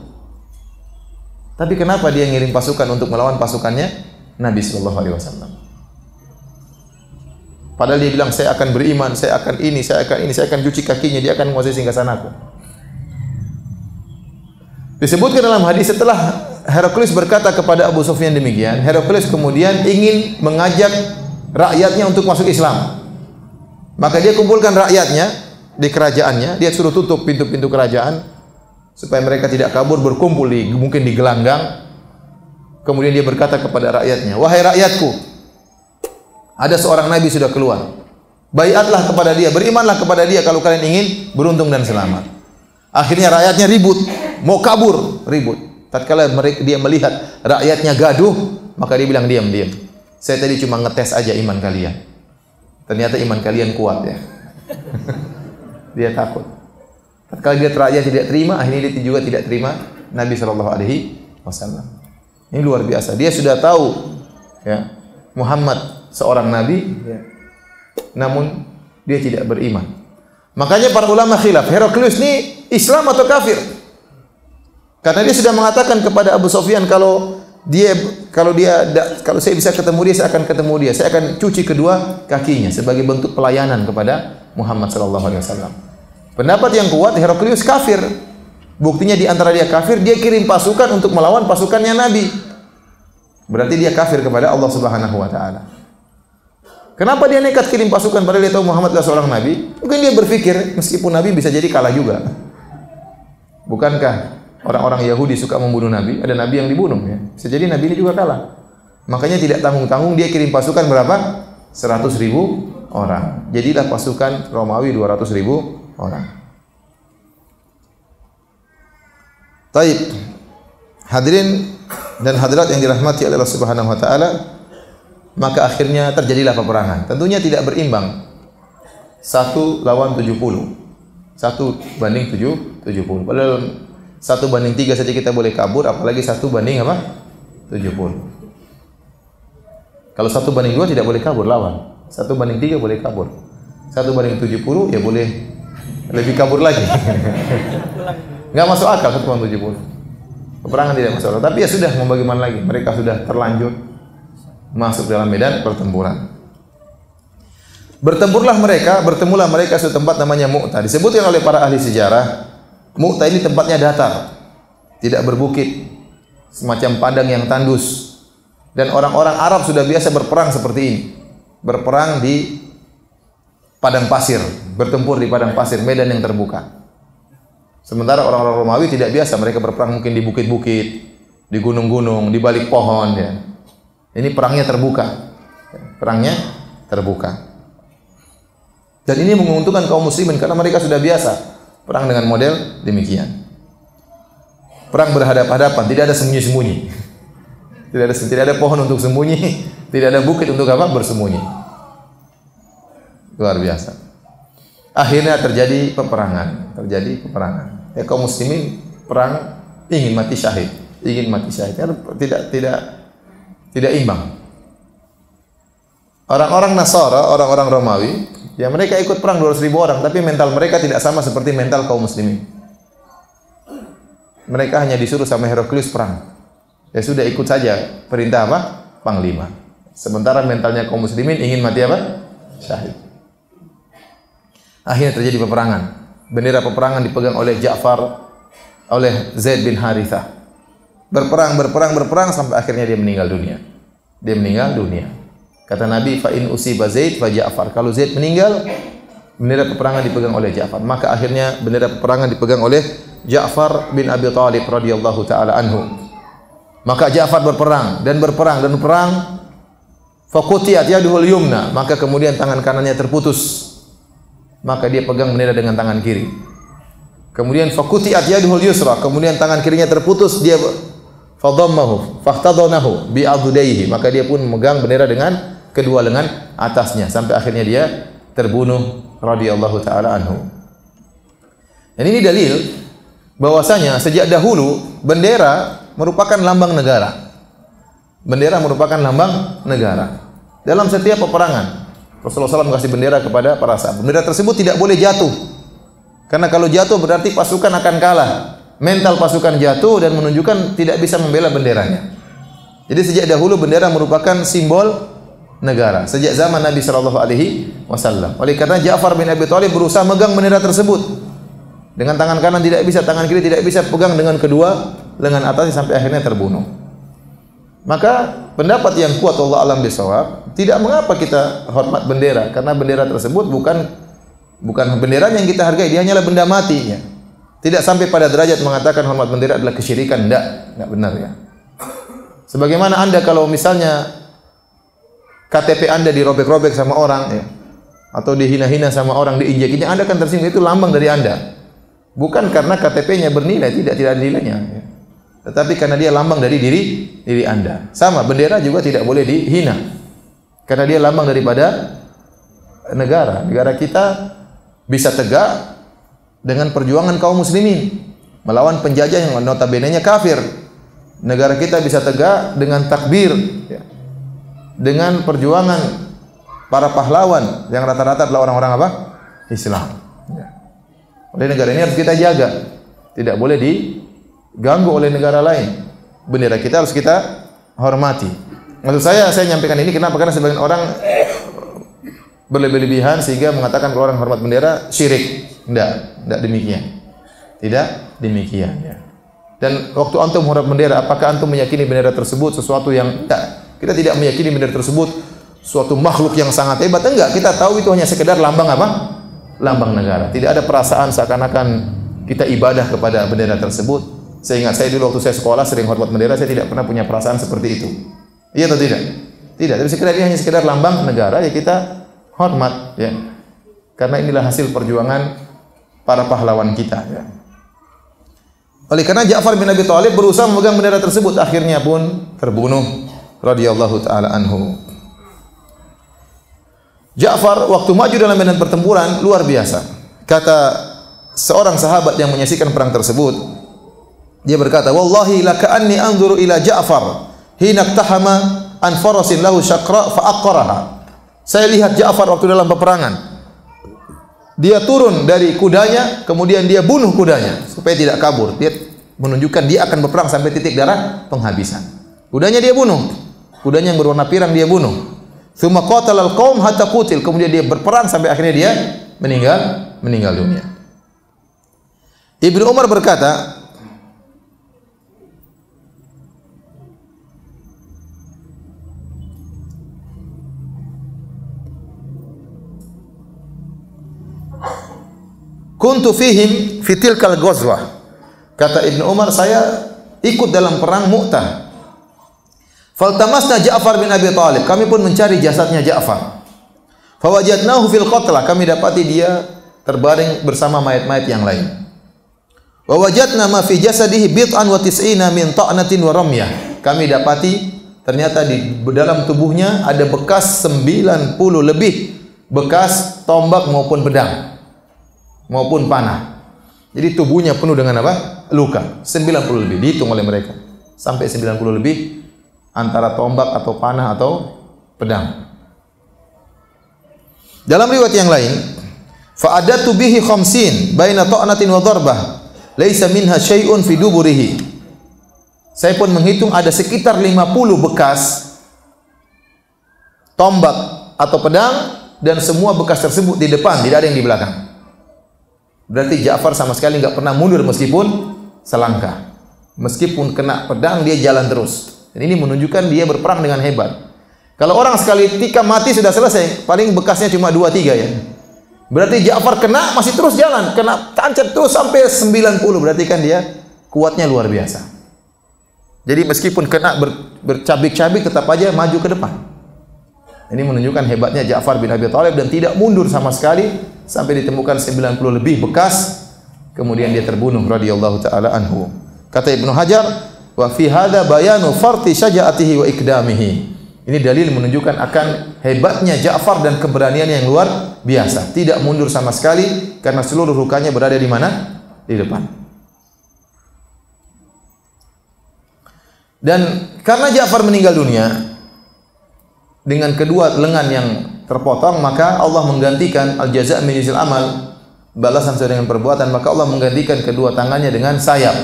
Tapi kenapa dia ngirim pasukan untuk melawan pasukannya Nabi sallallahu alaihi wasallam? Padahal dia bilang saya akan beriman, saya akan ini, saya akan cuci kakinya, dia akan menguasai singgasanaku. Disebutkan dalam hadis setelah Heraklius berkata kepada Abu Sufyan demikian, Heraklius kemudian ingin mengajak rakyatnya untuk masuk Islam. Maka dia kumpulkan rakyatnya di kerajaannya, dia suruh tutup pintu-pintu kerajaan supaya mereka tidak kabur, berkumpul mungkin di gelanggang. Kemudian dia berkata kepada rakyatnya, "Wahai rakyatku, ada seorang nabi sudah keluar. Baiatlah kepada dia, berimanlah kepada dia kalau kalian ingin beruntung dan selamat." Akhirnya rakyatnya ribut, mau kabur, ribut. Tatkala dia melihat rakyatnya gaduh, maka dia bilang, "Diam. Saya tadi cuma ngetes aja iman kalian. Ternyata iman kalian kuat ya." Dia takut. Tatkala dia rakyat tidak terima, akhirnya dia juga tidak terima Nabi sallallahu alaihi wasallam. Ini luar biasa. Dia sudah tahu ya, Muhammad seorang nabi, ya, namun dia tidak beriman. Makanya para ulama khilaf, Heraklius ini Islam atau kafir? Karena dia sudah mengatakan kepada Abu Sufyan, kalau Dia kalau saya bisa ketemu dia, saya akan ketemu dia. Saya akan cuci kedua kakinya sebagai bentuk pelayanan kepada Muhammad sallallahu alaihi wasallam. Pendapat yang kuat, Heraklius kafir. Buktinya di antara dia kafir, dia kirim pasukan untuk melawan pasukannya Nabi. Berarti dia kafir kepada Allah Subhanahu wa taala. Kenapa dia nekat kirim pasukan padahal dia tahu Muhammad adalah seorang nabi? Mungkin dia berpikir meskipun nabi bisa jadi kalah juga. Bukankah orang-orang Yahudi suka membunuh nabi? Ada nabi yang dibunuh ya. Bisa jadi nabi ini juga kalah. Makanya tidak tanggung-tanggung dia kirim pasukan berapa? 100.000 orang. Jadilah pasukan Romawi 200.000 orang. Taib. Hadirin dan hadirat yang dirahmati oleh Allah Subhanahu wa taala, maka akhirnya terjadilah peperangan. Tentunya tidak berimbang. 1 lawan 70. 1 banding 70. Padahal 1 banding 3 saja kita boleh kabur, apalagi 1 banding apa? 70. Kalau 1 banding 2 tidak boleh kabur lawan. 1 banding 3 boleh kabur. 1 banding 70 ya boleh lebih kabur lagi. Enggak masuk akal 1 banding 70. Peperangan tidak masuk akal. Tapi ya sudah, mau bagaimana lagi? Mereka sudah terlanjur masuk dalam medan pertempuran. Bertemulah mereka suatu tempat namanya Mu'tah. Disebutkan oleh para ahli sejarah, Mu'tah ini tempatnya datar, tidak berbukit, semacam padang yang tandus. Dan orang-orang Arab sudah biasa berperang seperti ini. Berperang di padang pasir, bertempur di padang pasir, medan yang terbuka. Sementara orang-orang Romawi tidak biasa, mereka berperang mungkin di bukit-bukit, di gunung-gunung, di balik pohon ya. Ini perangnya terbuka. Perangnya terbuka. Dan ini menguntungkan kaum muslimin karena mereka sudah biasa perang dengan model demikian. Perang berhadapan-hadapan, tidak ada sembunyi-sembunyi. Tidak ada pohon untuk sembunyi, tidak ada bukit untuk apa? Bersembunyi. Luar biasa. Akhirnya terjadi peperangan. Ya, kaum muslimin perang ingin mati syahid. Tidak imbang. Orang-orang Nasara, orang-orang Romawi, ya mereka ikut perang 200.000 orang, tapi mental mereka tidak sama seperti mental kaum muslimin. Mereka hanya disuruh sama Heraklius perang. Ya sudah, ikut saja perintah apa? Panglima. Sementara mentalnya kaum muslimin ingin mati apa? Syahid. Akhirnya terjadi peperangan. Bendera peperangan dipegang oleh oleh Zaid bin Harithah. Berperang sampai akhirnya dia meninggal dunia. Kata Nabi, fa in usiba Zaid fa Ja'far. Kalau Zaid meninggal, bendera peperangan dipegang oleh Ja'far. Maka akhirnya bendera peperangan dipegang oleh Ja'far bin Abi Thalib radhiyallahu taala anhu. Maka Ja'far berperang. Fa qutiyat yaduhul yumna. Maka kemudian tangan kanannya terputus. Maka dia pegang bendera dengan tangan kiri. Kemudian fa qutiyat yaduhul yusra. Kemudian tangan kirinya terputus, dia fadammahu fahtadanahu bi adudaihi, maka dia pun memegang bendera dengan kedua lengan atasnya sampai akhirnya dia terbunuh radhiyallahu taala anhu. Dan ini dalil bahwasanya sejak dahulu bendera merupakan lambang negara. Bendera merupakan lambang negara. Dalam setiap peperangan Rasulullah SAW kasih bendera kepada para sahabat. Bendera tersebut tidak boleh jatuh. Karena kalau jatuh berarti pasukan akan kalah. Mental pasukan jatuh dan menunjukkan tidak bisa membela benderanya. Jadi sejak dahulu bendera merupakan simbol negara. Sejak zaman Nabi sallallahu alaihi wasallam. Oleh karena Ja'far bin Abi Thalib berusaha megang bendera tersebut. Dengan tangan kanan tidak bisa, tangan kiri tidak bisa, pegang dengan kedua lengan atasnya sampai akhirnya terbunuh. Maka pendapat yang kuat Allah alam bisawab, tidak mengapa kita hormat bendera karena bendera tersebut bukan bendera yang kita hargai, dia hanyalah benda mati ya. Tidak sampai pada derajat mengatakan hormat bendera adalah kesyirikan, enggak benar ya. Sebagaimana Anda kalau misalnya KTP Anda dirobek-robek sama orang ya, atau dihina-hina sama orang, diinjek-injek, Anda kan tersinggung, itu lambang dari Anda. Bukan karena KTP-nya bernilai, tidak ada nilainya ya. Tetapi karena dia lambang dari diri Anda. Sama, bendera juga tidak boleh dihina. Karena dia lambang daripada negara. Negara kita bisa tegak dengan perjuangan kaum muslimin melawan penjajah yang notabene-nya kafir. Negara kita bisa tegak dengan takbir ya, dengan perjuangan para pahlawan yang rata-rata adalah orang-orang apa? Islam ya. Oleh negara ini harus kita jaga, tidak boleh diganggu oleh negara lain. Bendera kita harus kita hormati. Maksud saya nyampaikan ini kenapa? Karena sebagian orang berlebih-lebihan sehingga mengatakan kalau orang hormat bendera syirik. Tidak demikian. Tidak demikian ya. Dan waktu antum hormat bendera, apakah antum meyakini bendera tersebut sesuatu yang tidak? Kita tidak meyakini bendera tersebut suatu makhluk yang sangat hebat. Enggak, kita tahu itu hanya sekedar lambang apa? Lambang negara. Tidak ada perasaan seakan-akan kita ibadah kepada bendera tersebut. Saya ingat saya dulu waktu saya sekolah sering hormat bendera, saya tidak pernah punya perasaan seperti itu. Iya atau tidak? Tidak, tapi sekedar ini hanya sekedar lambang negara ya kita hormat ya. Karena inilah hasil perjuangan para pahlawan kita ya. Oleh karena Ja'far bin Abi Thalib berusaha memegang bendera tersebut, akhirnya pun terbunuh radhiyallahu taala anhu. Ja'far waktu maju dalam medan pertempuran luar biasa. Kata seorang sahabat yang menyaksikan perang tersebut, dia berkata, "Wallahi laka'anni anzuru ila Ja'far hina iqtahama an farasin lahu syaqra fa aqaraha." Saya lihat Ja'far waktu dalam peperangan. Dia turun dari kudanya, kemudian dia bunuh kudanya supaya tidak kabur. Dia menunjukkan dia akan berperang sampai titik darah penghabisan. Kudanya dia bunuh. Kudanya yang berwarna pirang dia bunuh. Tsumma qatala al-qaum hatta qutil. Kemudian dia berperang sampai akhirnya dia meninggal dunia. Ibnu Umar berkata, kuntu fihim fi tilkal ghazwah. Kata Ibnu Umar, saya ikut dalam perang Mu'tah. Faltamasna Ja'far bin Abi Thalib. Kami pun mencari jasadnya Ja'far. Fawajadnahu fil qatlah. Kami dapati dia terbaring bersama mayat-mayat yang lain. Wa wajadna ma fi jasadihi bid'an wa tis'ina min ta'natin wa ramyah. Kami dapati ternyata di dalam tubuhnya ada bekas 90 lebih bekas tombak maupun pedang maupun panah. Jadi tubuhnya penuh dengan apa? Luka. 90 lebih dihitung oleh mereka. Sampai 90 lebih antara tombak atau panah atau pedang. Dalam riwayat yang lain, fa adatu bihi khamsin baina ta'natin wa darbah laisa minha syai'un fi duburihi. Saya pun menghitung ada sekitar 50 bekas tombak atau pedang dan semua bekas tersebut di depan, tidak ada yang di belakang. Berarti Ja'far sama sekali enggak pernah mundur meskipun selangkah. Meskipun kena pedang dia jalan terus. Dan ini menunjukkan dia berperang dengan hebat. Kalau orang sekali tikam mati sudah selesai, paling bekasnya cuma 2-3 ya. Berarti Ja'far kena masih terus jalan, kena tancap terus sampai 90. Berarti kan dia kuatnya luar biasa. Jadi meskipun kena bercabik-cabik tetap aja maju ke depan. Ini menunjukkan hebatnya Ja'far bin Abi Thalib dan tidak mundur sama sekali sampai ditemukan 90 lebih bekas, kemudian dia terbunuh radhiyallahu taala anhu. Kata Ibnu Hajar, wa fi hadza bayanu farti syaja'atihi wa ikdamihi. Ini dalil menunjukkan akan hebatnya Ja'far dan keberanian yang luar biasa. Tidak mundur sama sekali karena seluruh lukanya berada di mana? Di depan. Dan karena Ja'far meninggal dunia dengan kedua lengan yang terpotong, maka Allah menggantikan al-jaza' min jinsil amal, balasan sesuai dengan perbuatan, maka Allah menggantikan kedua tangannya dengan sayap.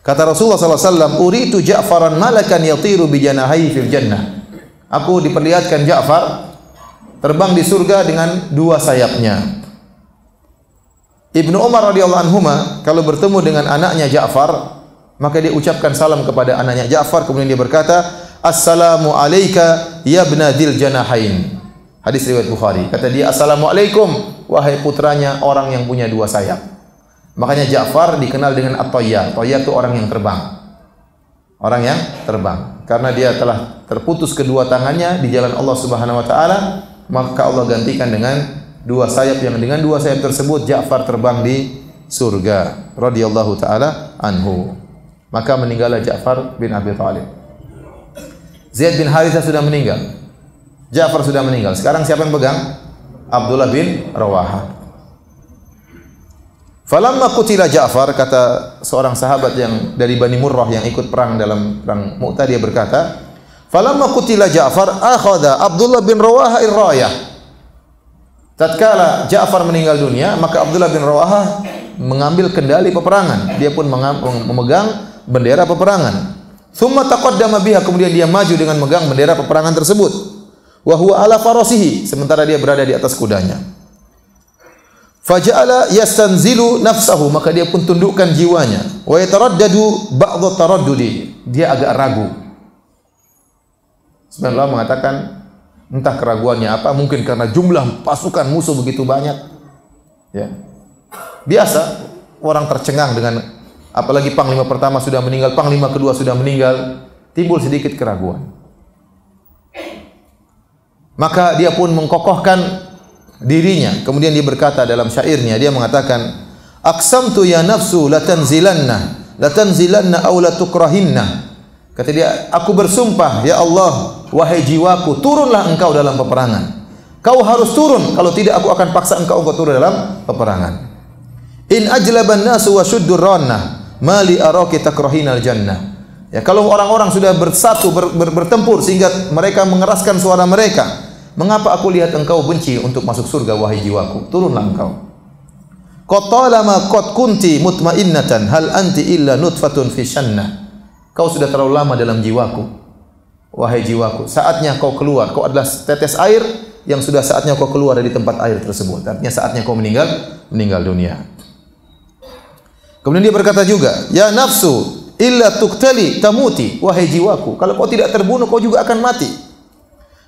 Kata Rasulullah SAW, uritu Ja'faran malakan yatiru bi janahihi fil jannah. Aku diperlihatkan Ja'far terbang di surga dengan dua sayapnya. Ibnu Umar radhiyallahu anhuma kalau bertemu dengan anaknya Ja'far, maka dia ucapkan salam kepada anaknya Ja'far, kemudian dia berkata, "Assalamu alayka ya ibna dzil janahain." Hadis riwayat Bukhari. Kata dia, "Assalamualaikum wahai putranya orang yang punya dua sayap." Makanya Ja'far dikenal dengan at-tayyar. Tayyar itu orang yang terbang. Orang yang terbang. Karena dia telah terputus kedua tangannya di jalan Allah Subhanahu wa taala, maka Allah gantikan dengan dua sayap, yang dengan dua sayap tersebut Ja'far terbang di surga radhiyallahu taala anhu. Maka meninggallah Ja'far bin Abi Thalib. Zaid bin Harithah sudah meninggal. Ja'far sudah meninggal. Sekarang siapa yang pegang? Abdullah bin Rawaha. Falamma qutila Ja'far, kata seorang sahabat yang dari Bani Murrah yang ikut perang dalam perang Mu'tah, dia berkata, falamma qutila Ja'far akhadha Abdullah bin Rawaha ir-rayah. Tatkala Ja'far meninggal dunia, maka Abdullah bin Rawaha mengambil kendali peperangan. Dia pun memegang bendera peperangan. Thumma taqaddama biha, kemudian dia maju dengan megang bendera peperangan tersebut. Wa huwa ala farasihi, sementara dia berada di atas kudanya. Faja'ala yastanzilu nafsahu, maka dia pun tundukkan jiwanya. Wa yataraddadu ba'dha taraddudi, dia agak ragu. Sebenarnya Allah mengatakan entah keraguannya apa, mungkin karena jumlah pasukan musuh begitu banyak. Ya. Biasa orang tercengang dengan, apalagi panglima pertama sudah meninggal, panglima kedua sudah meninggal, timbul sedikit keraguan. Maka dia pun mengkokohkan dirinya. Kemudian dia berkata dalam syairnya, dia mengatakan, aqsamtu ya nafsu latanzilanna aw latukrahinna. Kata dia, aku bersumpah ya Allah, wahai jiwaku, turunlah engkau dalam peperangan. Kau harus turun, kalau tidak aku akan paksa engkau turun dalam peperangan. In ajlaban nasu wa shuddur ranna mali araki takrahinal jannah. Ya, kalau orang-orang sudah bersatu bertempur sehingga mereka mengeraskan suara mereka, mengapa aku lihat engkau benci untuk masuk surga wahai jiwaku? Turunlah engkau. Qatalama qad kunti mutmainnatan hal anti illa nutfatun fi shannah. Kau sudah terlalu lama dalam jiwaku, wahai jiwaku. Saatnya kau keluar. Kau adalah tetes air yang sudah saatnya kau keluar dari tempat air tersebut. Artinya saatnya kau meninggal dunia. Kemudian dia berkata juga, ya nafsu illa tuqtali tamuti, wahai jiwaku, kalau kau tidak terbunuh kau juga akan mati.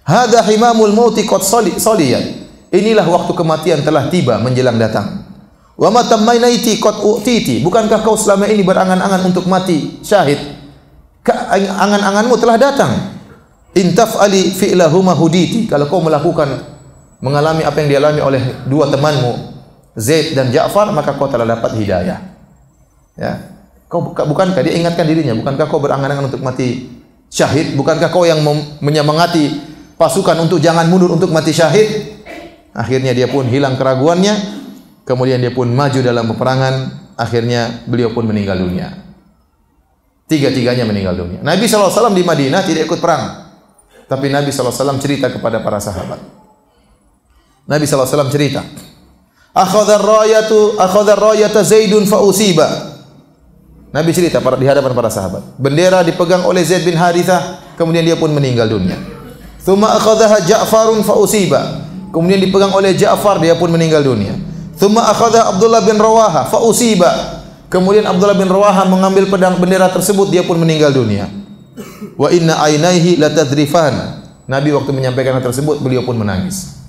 Hadza himamul mauti qad saliyan. Inilah waktu kematian telah tiba menjelang datang. Wa ma tammainaiti qad utiti. Bukankah kau selama ini berangan-angan untuk mati syahid? Angan-anganmu telah datang. In taf'ali fi'lahuma huditi. Kalau kau mengalami apa yang dialami oleh dua temanmu, Zaid dan Ja'far, maka kau telah dapat hidayah. Ya. Bukankah dia ingatkan dirinya, bukankah kau berangan-angan untuk mati syahid? Bukankah kau yang menyemangati pasukan untuk jangan mundur untuk mati syahid? Akhirnya dia pun hilang keraguannya, kemudian dia pun maju dalam peperangan, akhirnya beliau pun meninggal dunia. Tiga-tiganya meninggal dunia. Nabi SAW di Madinah tidak ikut perang, tapi Nabi SAW cerita kepada para sahabat. Nabi SAW cerita, akhadha ar-rayata Zaidun fa usiba. Nabi cerita di hadapan para sahabat. Bendera dipegang oleh Zaid bin Harithah, kemudian dia pun meninggal dunia. Tsumma akhadhaha Ja'farun fa usiba. Kemudian dipegang oleh Ja'far, dia pun meninggal dunia. Tsumma akhadha Abdullah bin Rawaha fa usiba. Kemudian Abdullah bin Rawaha mengambil pedang bendera tersebut, dia pun meninggal dunia. Wa inna ainaihi latadrifan. Nabi waktu menyampaikan hal tersebut, beliau pun menangis.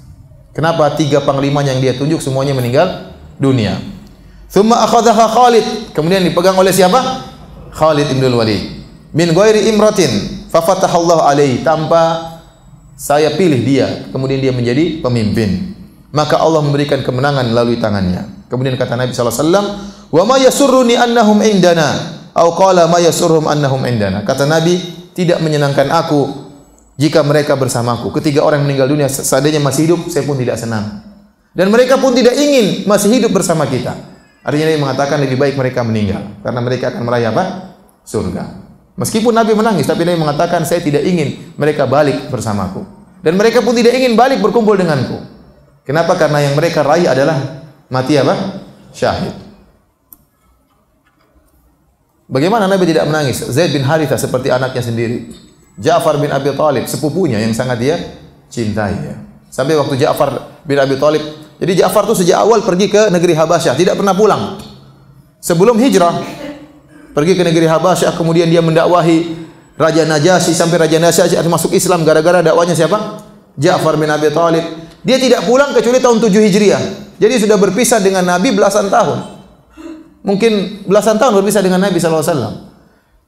Kenapa? Tiga panglima yang dia tunjuk semuanya meninggal dunia. Thumma akhadhaha Khalid, kemudian dipegang oleh siapa? Khalid ibn Walid. Min ghairi imratin fa fatahallahu alaihi, tanpa saya pilih dia, kemudian dia menjadi pemimpin. Maka Allah memberikan kemenangan melalui tangannya. Kemudian kata Nabi sallallahu alaihi wasallam, "Wa ma yasurruni annahum indana." Atau qala ma yasurrum annahum indana. Kata Nabi, tidak menyenangkan aku jika mereka bersamaku. Ketiga orang meninggal dunia, seandainya masih hidup, saya pun tidak senang. Dan mereka pun tidak ingin masih hidup bersama kita. Artinya Nabi mengatakan lebih baik mereka meninggal, karena mereka akan meraih apa? Surga. Meskipun Nabi menangis, tapi Nabi mengatakan saya tidak ingin mereka balik bersamaku. Dan mereka pun tidak ingin balik berkumpul denganku. Kenapa? Karena yang mereka raih adalah mati apa? Syahid. Bagaimana Nabi tidak menangis? Zaid bin Harithah seperti anaknya sendiri. Ja'far bin Abi Thalib, sepupunya yang sangat dia cintai. Ya. Sampai waktu Ja'far bin Abi Thalib, jadi Ja'far itu sejak awal pergi ke negeri Habasyah, tidak pernah pulang. Sebelum hijrah, pergi ke negeri Habasyah, kemudian dia mendakwahi Raja Najasyi, sampai Raja Najasyi masuk Islam gara-gara dakwanya siapa? Ja'far bin Abi Thalib. Dia tidak pulang kecuali tahun 7 Hijriah. Jadi sudah berpisah dengan Nabi belasan tahun. Mungkin belasan tahun berpisah dengan Nabi SAW.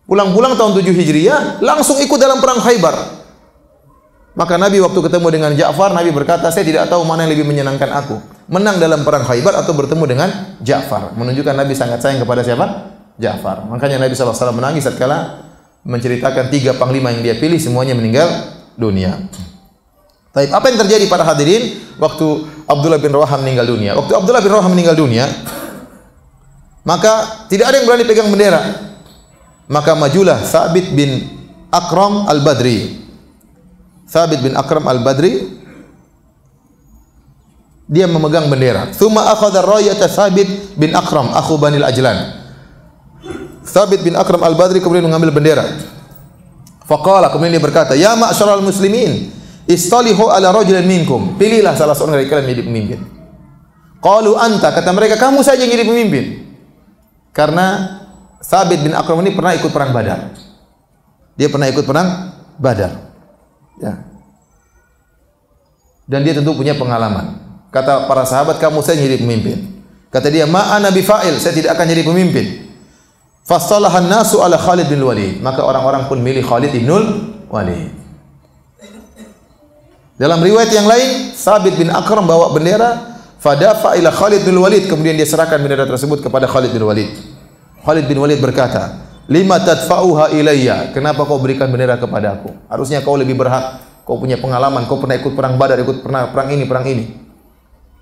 Pulang-pulang tahun 7 Hijriah, langsung ikut dalam perang Khaybar. Maka Nabi waktu ketemu dengan Ja'far, Nabi berkata, saya tidak tahu mana yang lebih menyenangkan aku. Menang dalam perang Khaybar atau bertemu dengan Ja'far. Menunjukkan Nabi sangat sayang kepada siapa? Ja'far. Makanya Nabi SAW menangis tatkala menceritakan 3 panglima yang dia pilih, semuanya meninggal dunia. Baik, apa yang terjadi para hadirin waktu Abdullah bin Rawaha meninggal dunia? Waktu Abdullah bin Rawaha meninggal dunia, maka tidak ada yang berani pegang bendera. Maka majulah Thabit bin Akram al-Badri. Thabit bin Akram al-Badri, dia memegang bendera. Tsumma akhadha rayata Thabit bin Akram akhu Banil Ajlan. Thabit bin Akram al-Badri kemudian mengambil bendera. Faqala, kemudian dia berkata, "Ya ma'syaral muslimin, istalihu ala rajulin minkum." Pilihlah salah seorang dari kalian menjadi pemimpin. Qalu anta, kata mereka, kamu saja yang jadi pemimpin. Karena Thabit bin Aqram ini pernah ikut perang Badar. Dia pernah ikut perang Badar. Ya. Dan dia tentu punya pengalaman. Kata para sahabat, kamu saja yang jadi pemimpin. Kata dia, "Ma ana bifa'il, saya tidak akan jadi pemimpin." Fasalahan nasu ala Khalid bin Walid. Maka orang-orang pun milih Khalid bin Walid. Dalam riwayat yang lain, Thabit bin Aqram bawa bendera, fadafa ila Khalid bin Walid, kemudian dia serahkan bendera tersebut kepada Khalid bin Walid. Khalid bin Walid berkata, "Lima tadfa'uha ilayya?" Kenapa kau berikan bendera kepada aku? Harusnya kau lebih berhak. Kau punya pengalaman, kau pernah ikut perang Badar, ikut pernah perang ini, perang ini.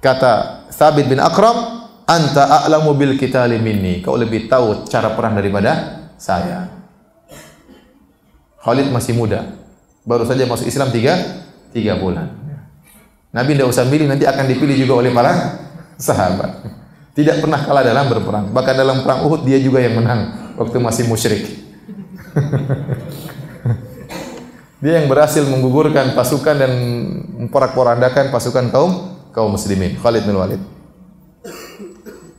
Kata Thabit bin Aqram, "Anta a'lamu bil qitali minni." Kau lebih tahu cara perang daripada saya. Khalid masih muda. Baru saja masuk Islam 3 bulan. Nabi tidak usah milih, nanti akan dipilih juga oleh para sahabat. Tidak pernah kalah dalam berperang. Bahkan dalam perang Uhud dia juga yang menang waktu masih musyrik. Dia yang berhasil menggugurkan pasukan dan memporak-porandakan pasukan kaum muslimin. Khalid bin Walid.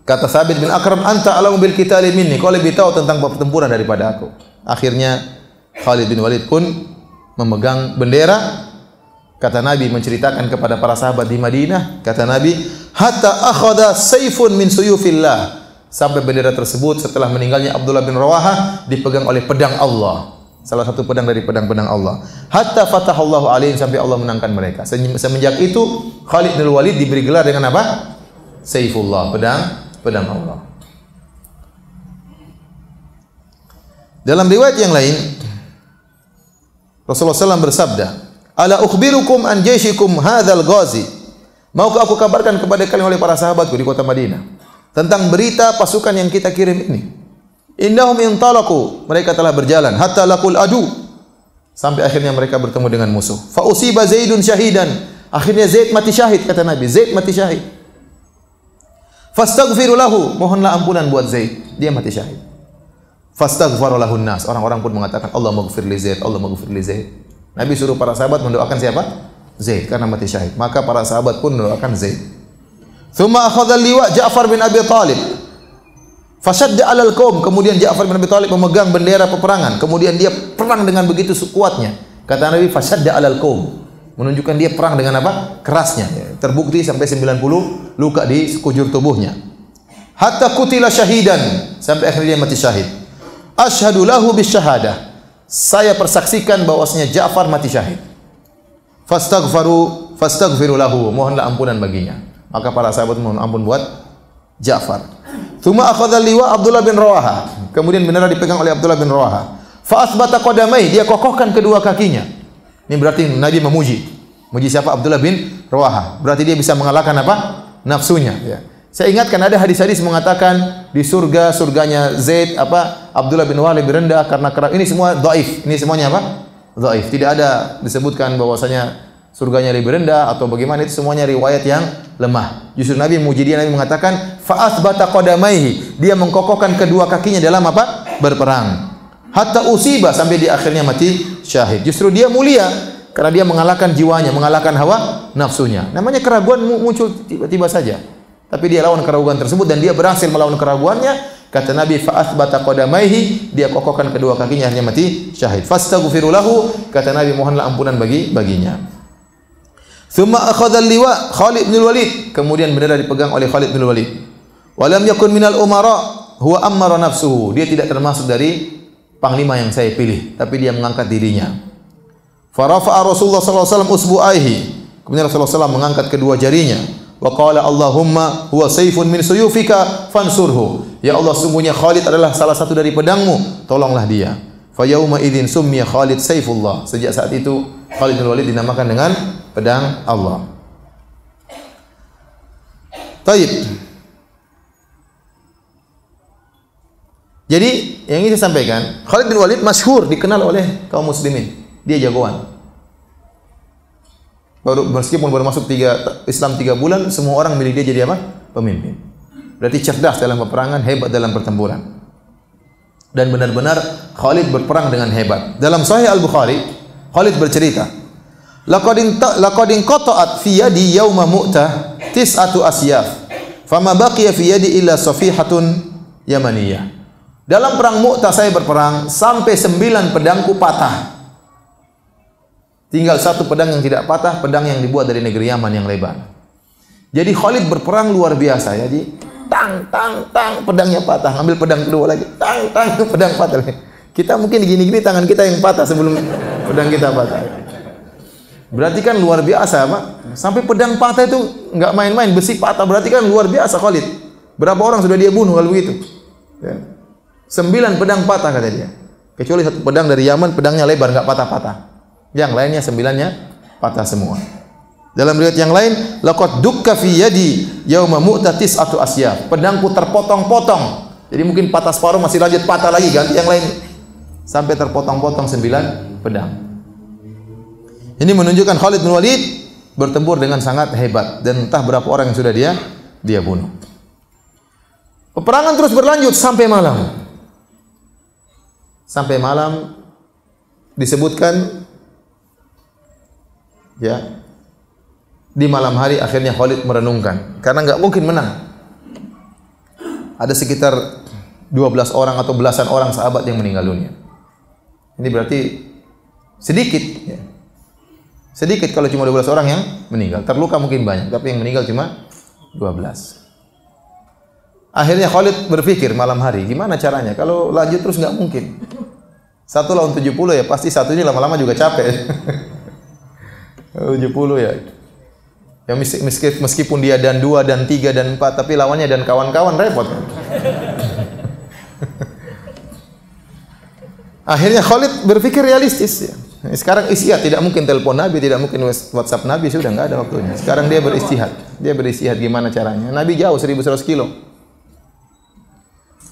Kata Thabit bin Aqram, "Anta a'lamu bil qitali minni." Kau lebih tahu tentang pertempuran daripada aku. Akhirnya Khalid bin Walid pun memegang bendera. Kata Nabi menceritakan kepada para sahabat di Madinah, kata Nabi, "Hatta akhadha sayfun min suyufillah." Sampai bendera tersebut setelah meninggalnya Abdullah bin Rawaha dipegang oleh pedang Allah. Salah satu pedang dari pedang-pedang Allah. Hatta fatahallahu alaihim, sampai Allah menangkan mereka. Semenjak itu Khalid bin Walid diberi gelar dengan apa? Saifullah, pedang Allah. Dalam riwayat yang lain, Rasulullah SAW bersabda, "Ala ukhbirukum an jaishikum hadzal ghazi." Maukah aku kabarkan kepada kalian oleh para sahabatku di kota Madinah tentang berita pasukan yang kita kirim ini? Innahum intalaku, mereka telah berjalan hatta laqul adu, sampai akhirnya mereka bertemu dengan musuh. Fa usiba Zaidun syahidan, akhirnya Zaid mati syahid, kata Nabi, Zaid mati syahid. Fastaghfiru lahu, mohonlah ampunan buat Zaid, dia mati syahid. Fastaghfara lahun nas, orang-orang pun mengatakan, Allah maghfir li Zaid, Allah maghfir li Zaid. Nabi suruh para sahabat mendoakan siapa? Zaid, karena mati syahid. Maka para sahabat pun mendoakan Zaid. Thumma akhadha liwa Ja'far bin Abi Talib. Fasadda alal qaum, kemudian Ja'far bin Abi Talib memegang bendera peperangan, kemudian dia perang dengan begitu kuatnya. Kata Nabi, fasadda alal qaum, menunjukkan dia perang dengan apa? Kerasnya. Terbukti sampai 90 luka di sekujur tubuhnya. Hatta kutila syahidan, sampai akhirnya dia mati syahid. Asyhadu lahu bisyahadah, saya persaksikan bahwasanya Ja'far mati syahid. Fastaghfiru lahu, mohonlah ampunan baginya. Maka para sahabat mohon ampun buat Ja'far. Tsumma akhadha liwa Abdullah bin Rawaha, kemudian bendera dipegang oleh Abdullah bin Rawaha. Fa athbata qadamai, dia kokohkan kedua kakinya. Ini berarti Nabi memuji. Muji siapa? Abdullah bin Rawaha. Berarti dia bisa mengalahkan apa? Nafsunya, ya. Saya ingatkan ada hadis-hadis mengatakan di surganya Zaid apa? Abdullah bin Rawaha lebih rendah karena ini semua dhaif. Ini semuanya apa? Dhaif. Tidak ada disebutkan bahwasanya surganya lebih rendah atau bagaimana, itu semuanya riwayat yang lemah. Justru Nabi memuji dia, Nabi mengatakan fa athbata qadamaihi, dia mengkokohkan kedua kakinya dalam apa? Berperang. Hatta usiba, sampai di akhirnya mati syahid. Justru dia mulia karena dia mengalahkan jiwanya, mengalahkan hawa nafsunya. Namanya keraguan muncul tiba-tiba saja. Tapi dia lawan keraguan tersebut dan dia berhasil melawan keraguannya. Kata Nabi, fa athbata qadamaihi, dia kokohkan kedua kakinya, akhirnya mati syahid. Fastaghfiru lahu, kata Nabi, mohonlah ampunan baginya. Thumma akhadha al-liwa Khalid bin Walid, kemudian bendera dipegang oleh Khalid bin Walid. Wa lam yakun minal umara huwa ammara nafsuhu, dia tidak termasuk dari panglima yang saya pilih, tapi dia mengangkat dirinya. Fa rafa'a Rasulullah sallallahu alaihi wasallam usbu'aihi, kemudian Rasulullah SAW mengangkat kedua jarinya. Wa qala Allahumma huwa sayfun min suyufika fansurhu, ya Allah, sungguhnya Khalid adalah salah satu dari pedangmu, tolonglah dia. Fa yauma idzin summiya Khalid Saifullah, sejak saat itu Khalid bin Walid dinamakan dengan pedang Allah. Taib. Jadi yang ini saya sampaikan, Khalid bin Walid masyhur, dikenal oleh kaum muslimin. Dia jagoan. Meskipun baru masuk Islam 3 bulan, semua orang milih dia jadi apa? Pemimpin. Berarti cerdas dalam peperangan, hebat dalam pertempuran. Dan benar-benar Khalid berperang dengan hebat. Dalam Sahih Al-Bukhari, Khalid bercerita, laqad inqata'at fi yadi yauma Mu'tah tis'atu asyaf, fama baqiya fi yadi illa safihatun yamaniyah. Dalam perang Mu'tah saya berperang sampai 9 pedangku patah. Tinggal 1 pedang yang tidak patah, pedang yang dibuat dari negeri Yaman yang lebar. Jadi Khalid berperang luar biasa ya. Jadi tang, pedangnya patah. Ambil pedang kedua lagi, tang, pedang patah lagi. Kita mungkin gini-gini tangan kita yang patah sebelum pedang kita patah. Berarti kan luar biasa, Pak. Sampai pedang patah itu nggak main-main, besi patah. Berarti kan luar biasa Khalid. Berapa orang sudah dia bunuh kalau begitu? Ya. 9 pedang patah kata dia. Kecuali 1 pedang dari Yaman, pedangnya lebar, nggak patah-patah. Yang lainnya 9-nya patah semua. Dalam riwayat yang lain, laqad dukka fi yadi yauma Mu'tah tis'atu asyaf. Pedangku terpotong-potong. Jadi mungkin patah separuh masih lanjut patah lagi, ganti yang lain. Sampai terpotong-potong 9 pedang. Ini menunjukkan Khalid bin Walid bertempur dengan sangat hebat dan entah berapa orang yang sudah dia bunuh. Peperangan terus berlanjut sampai malam. Sampai malam disebutkan ya, di malam hari akhirnya Khalid merenungkan karena nggak mungkin menang. Ada sekitar 12 orang atau belasan orang sahabat yang meninggal dunia. Ini berarti sedikit ya. Sedikit kalau cuma 12 orang yang meninggal. Terluka mungkin banyak, tapi yang meninggal cuma 12. Akhirnya Khalid berpikir malam hari, gimana caranya? Kalau lanjut terus nggak mungkin. 1 lawan 70 ya, pasti satu ini lama-lama juga capek. 70 ya. Ya meskipun dia dan 2 dan 3 dan 4, tapi lawannya dan kawan-kawan repot. Akhirnya Khalid berpikir realistis ya. Sekarang istihad, tidak mungkin telepon Nabi, tidak mungkin WhatsApp Nabi, sudah enggak ada waktunya. Sekarang dia beristihad. Dia beristihad gimana caranya? Nabi jauh 1100 kilo.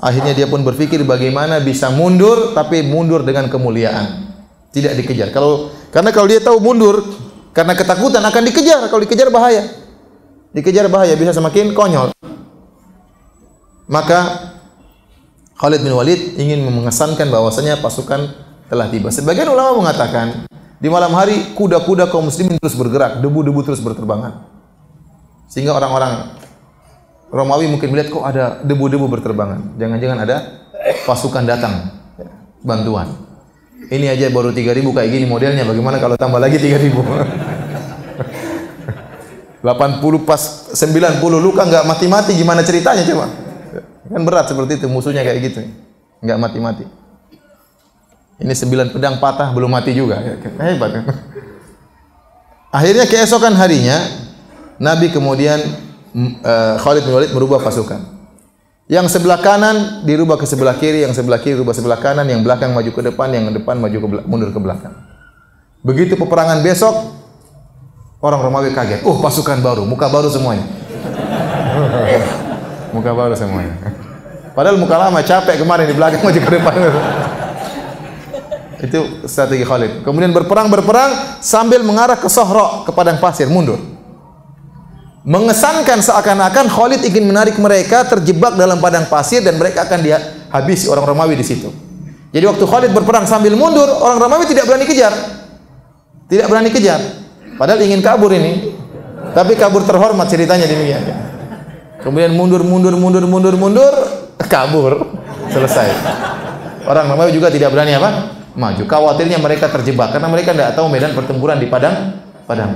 Akhirnya dia pun berpikir bagaimana bisa mundur tapi mundur dengan kemuliaan. Tidak dikejar. Karena kalau dia tahu mundur karena ketakutan akan dikejar. Kalau dikejar bahaya. Dikejar bahaya, bisa semakin konyol. Maka Khalid bin Walid ingin mengesankan bahwasanya pasukan telah tiba. Sebagian ulama mengatakan di malam hari kuda-kuda kaum muslimin terus bergerak, debu-debu terus berterbangan. Sehingga orang-orang Romawi mungkin melihat kok ada debu-debu berterbangan. Jangan-jangan ada pasukan datang bantuan. Ini aja baru 3.000 kayak gini modelnya, bagaimana kalau tambah lagi 3.000? 80 pas 90 luka nggak mati-mati, gimana ceritanya coba? Kan berat seperti itu, musuhnya kayak gitu. Nggak mati-mati. Ini 9 pedang patah belum mati juga. Hebat. Akhirnya keesokan harinya Nabi kemudian Khalid bin Walid merubah pasukan. Yang sebelah kanan dirubah ke sebelah kiri, yang sebelah kiri rubah sebelah kanan, yang belakang maju ke depan, yang depan mundur ke belakang. Begitu peperangan besok, orang Romawi kaget. Pasukan baru, muka baru semuanya. Muka baru semuanya. Padahal muka lama, capek kemarin di belakang maju ke depan. Itu strategi Khalid. Kemudian berperang sambil mengarah ke Sohra, ke padang pasir, mundur. Mengesankan seakan-akan Khalid ingin menarik mereka terjebak dalam padang pasir dan mereka akan dihabisi orang Romawi di situ. Jadi waktu Khalid berperang sambil mundur, orang Romawi tidak berani kejar. Tidak berani kejar. Padahal ingin kabur ini. Tapi kabur terhormat ceritanya demikian. Kemudian mundur, kabur. Selesai. Orang Romawi juga tidak berani apa? Maju. Khawatirnya mereka terjebak karena mereka tidak tahu medan pertempuran di padang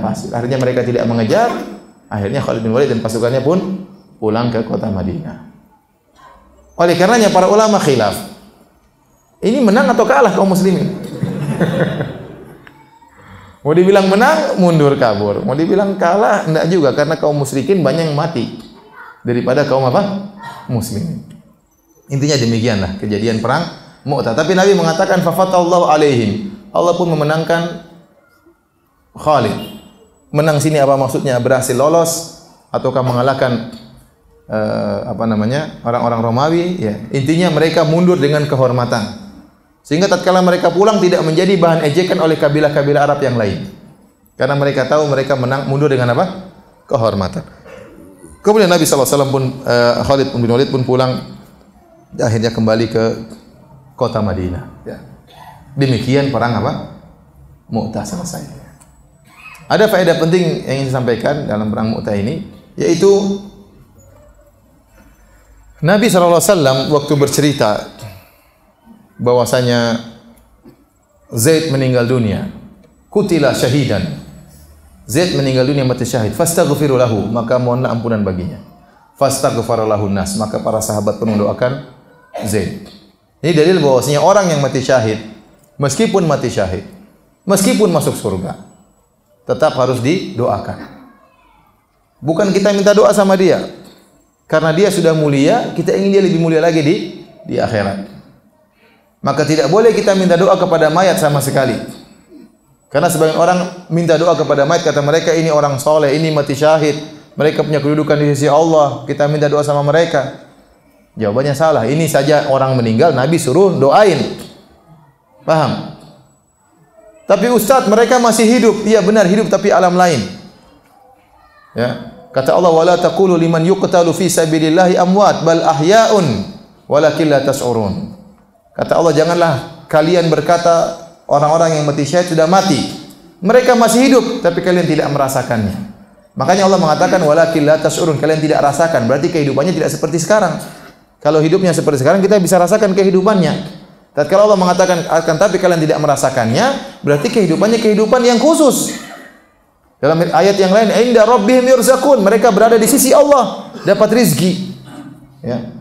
pasir. Akhirnya mereka tidak mengejar. Akhirnya Khalid bin Walid dan pasukannya pun pulang ke kota Madinah. Oleh karenanya para ulama khilaf. Ini menang atau kalah kaum muslimin? Mau dibilang menang, mundur kabur. Mau dibilang kalah, enggak juga karena kaum musyrikin banyak yang mati daripada kaum apa? Muslimin. Intinya demikianlah kejadian perang Mu'tah. Tapi Nabi mengatakan fafatallahu alaihim. Allah pun memenangkan Khalid. Menang sini apa maksudnya? Berhasil lolos ataukah mengalahkan orang-orang Romawi? Ya. Intinya mereka mundur dengan kehormatan. Sehingga tatkala mereka pulang tidak menjadi bahan ejekan oleh kabilah-kabilah Arab yang lain. Karena mereka tahu mereka mundur dengan apa? Kehormatan. Kemudian Nabi SAW pun Khalid bin Walid pun pulang. Akhirnya kembali ke kota Madinah. Ya. Demikian perang apa? Mu'tah selesai. Ada faedah penting yang ingin disampaikan dalam perang Mu'tah ini, yaitu Nabi SAW waktu bercerita bahwasanya Zaid meninggal dunia, kutila syahidan. Zaid meninggal dunia mati syahid. Fastaghfiru lahu, maka mohonlah ampunan baginya. Fastaghfara lahu nas, maka para sahabat pun mendoakan Zaid. Ini dalil bahwasanya orang yang mati syahid, meskipun mati syahid, meskipun masuk surga, tetap harus didoakan. Bukan kita minta doa sama dia, karena dia sudah mulia, kita ingin dia lebih mulia lagi di akhirat. Maka tidak boleh kita minta doa kepada mayat sama sekali. Karena sebagian orang minta doa kepada mayat, kata mereka ini orang soleh, ini mati syahid, mereka punya kedudukan di sisi Allah, kita minta doa sama mereka. Jawabannya salah. Ini saja orang meninggal, Nabi suruh doain. Paham? Tapi Ustaz, mereka masih hidup. Iya benar hidup, tapi alam lain. Ya. Kata Allah, wala taqulu liman yuqtalu fi sabilillahi amwat bal ahya'un walakin la tash'urun. Kata Allah, janganlah kalian berkata orang-orang yang mati syahid sudah mati. Mereka masih hidup, tapi kalian tidak merasakannya. Makanya Allah mengatakan walakin la tash'urun, kalian tidak rasakan. Berarti kehidupannya tidak seperti sekarang. Kalau hidupnya seperti sekarang, kita bisa rasakan kehidupannya. Tatkala Allah mengatakan akan tapi kalian tidak merasakannya, berarti kehidupannya kehidupan yang khusus. Dalam ayat yang lain, inda rabbihim yurzaqun, mereka berada di sisi Allah, dapat rizki. Ya.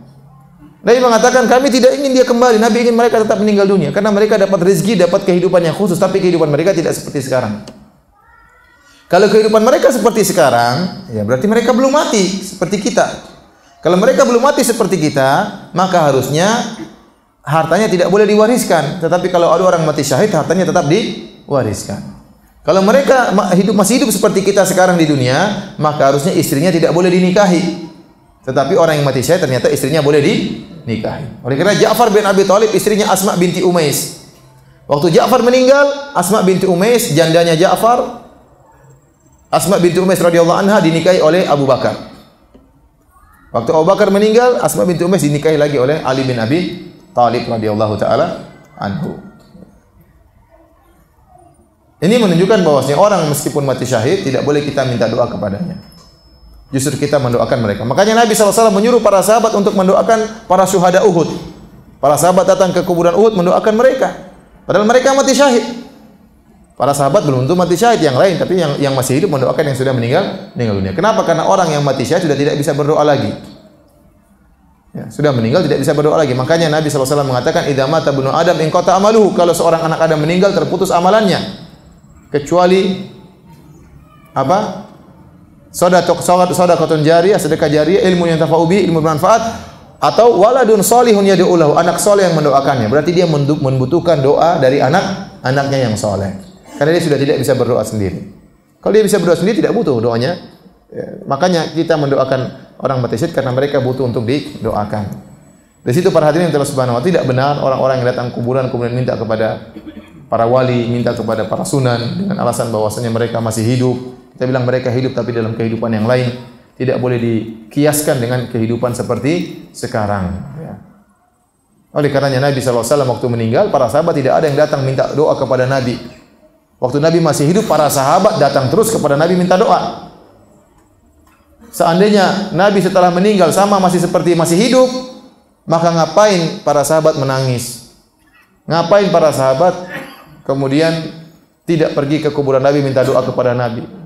Nabi mengatakan kami tidak ingin dia kembali, Nabi ingin mereka tetap meninggal dunia karena mereka dapat rezeki, dapat kehidupan yang khusus, tapi kehidupan mereka tidak seperti sekarang. Kalau kehidupan mereka seperti sekarang, ya berarti mereka belum mati seperti kita. Kalau mereka belum mati seperti kita, maka harusnya hartanya tidak boleh diwariskan. Tetapi kalau ada orang mati syahid, hartanya tetap diwariskan. Kalau mereka masih hidup seperti kita sekarang di dunia, maka harusnya istrinya tidak boleh dinikahi. Tetapi orang yang mati syahid ternyata istrinya boleh dinikahi. Oleh karena Ja'far bin Abi Thalib istrinya Asma binti Umais. Waktu Ja'far meninggal, Asma binti Umais jandanya Ja'far, Asma binti Umais radhiyallahu anha dinikahi oleh Abu Bakar. Waktu Abu Bakar meninggal, Asma binti Umais dinikahi lagi oleh Ali bin Abi Thalib radhiyallahu taala anhu. Ini menunjukkan bahwasanya orang meskipun mati syahid tidak boleh kita minta doa kepadanya. Justru kita mendoakan mereka. Makanya Nabi SAW menyuruh para sahabat untuk mendoakan para syuhada Uhud. Para sahabat datang ke kuburan Uhud mendoakan mereka. Padahal mereka mati syahid. Para sahabat belum tentu mati syahid yang lain, tapi yang masih hidup mendoakan yang sudah meninggal dunia. Kenapa? Karena orang yang mati syahid sudah tidak bisa berdoa lagi. Ya, sudah meninggal tidak bisa berdoa lagi. Makanya Nabi SAW mengatakan, "Idza mata ibnu Adam inqata amaluhu." Kalau seorang anak Adam meninggal terputus amalannya. Kecuali apa? Shadaqatun jariyah, sedekah jariyah, ilmu yang tafa'u bihi, ilmu bermanfaat, atau waladun shalihun yad'u lahu, anak saleh yang mendoakannya. Berarti dia membutuhkan doa dari anaknya yang saleh. Karena dia sudah tidak bisa berdoa sendiri. Kalau dia bisa berdoa sendiri tidak butuh doanya. Ya, makanya kita mendoakan orang mati syahid karena mereka butuh untuk didoakan. Dari situ para hadirin yang subhanahu wa ta'ala, tidak benar orang-orang yang datang kuburan kemudian minta kepada para wali, minta kepada para sunan dengan alasan bahwasanya mereka masih hidup. Kita bilang mereka hidup tapi dalam kehidupan yang lain. Tidak boleh dikiaskan dengan kehidupan seperti sekarang. Ya. Oleh karenanya Nabi SAW waktu meninggal, para sahabat tidak ada yang datang minta doa kepada Nabi. Waktu Nabi masih hidup, para sahabat datang terus kepada Nabi minta doa. Seandainya Nabi setelah meninggal sama masih seperti masih hidup, maka ngapain para sahabat menangis? Ngapain para sahabat kemudian tidak pergi ke kuburan Nabi minta doa kepada Nabi?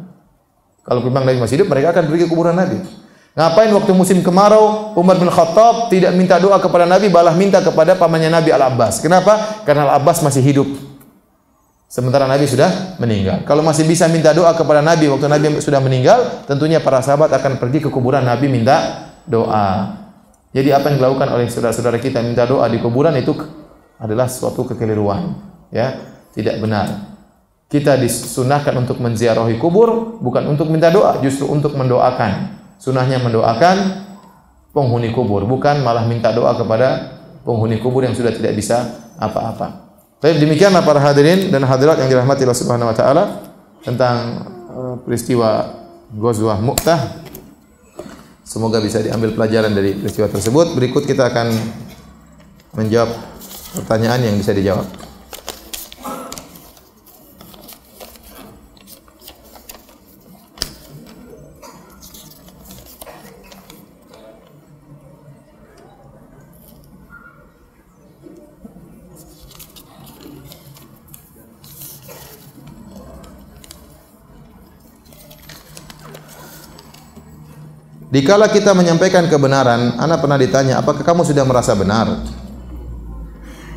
Kalau memang Nabi masih hidup, mereka akan pergi ke kuburan Nabi. Ngapain waktu musim kemarau Umar bin Khattab tidak minta doa kepada Nabi, malah minta kepada pamannya Nabi Al-Abbas. Kenapa? Karena Al-Abbas masih hidup. Sementara Nabi sudah meninggal. Kalau masih bisa minta doa kepada Nabi waktu Nabi sudah meninggal, tentunya para sahabat akan pergi ke kuburan Nabi minta doa. Jadi apa yang dilakukan oleh saudara-saudara kita minta doa di kuburan itu adalah suatu kekeliruan, ya, tidak benar. Kita disunahkan untuk menziarahi kubur bukan untuk minta doa, justru untuk mendoakan. Sunahnya mendoakan penghuni kubur, bukan malah minta doa kepada penghuni kubur yang sudah tidak bisa apa-apa. Baik, demikianlah para hadirin dan hadirat yang dirahmati Allah Subhanahu wa taala tentang peristiwa Ghazwah Mu'tah. Semoga bisa diambil pelajaran dari peristiwa tersebut. Berikut kita akan menjawab Pertanyaan yang bisa dijawab. Dikala kita menyampaikan kebenaran, ana pernah ditanya, apakah kamu sudah merasa benar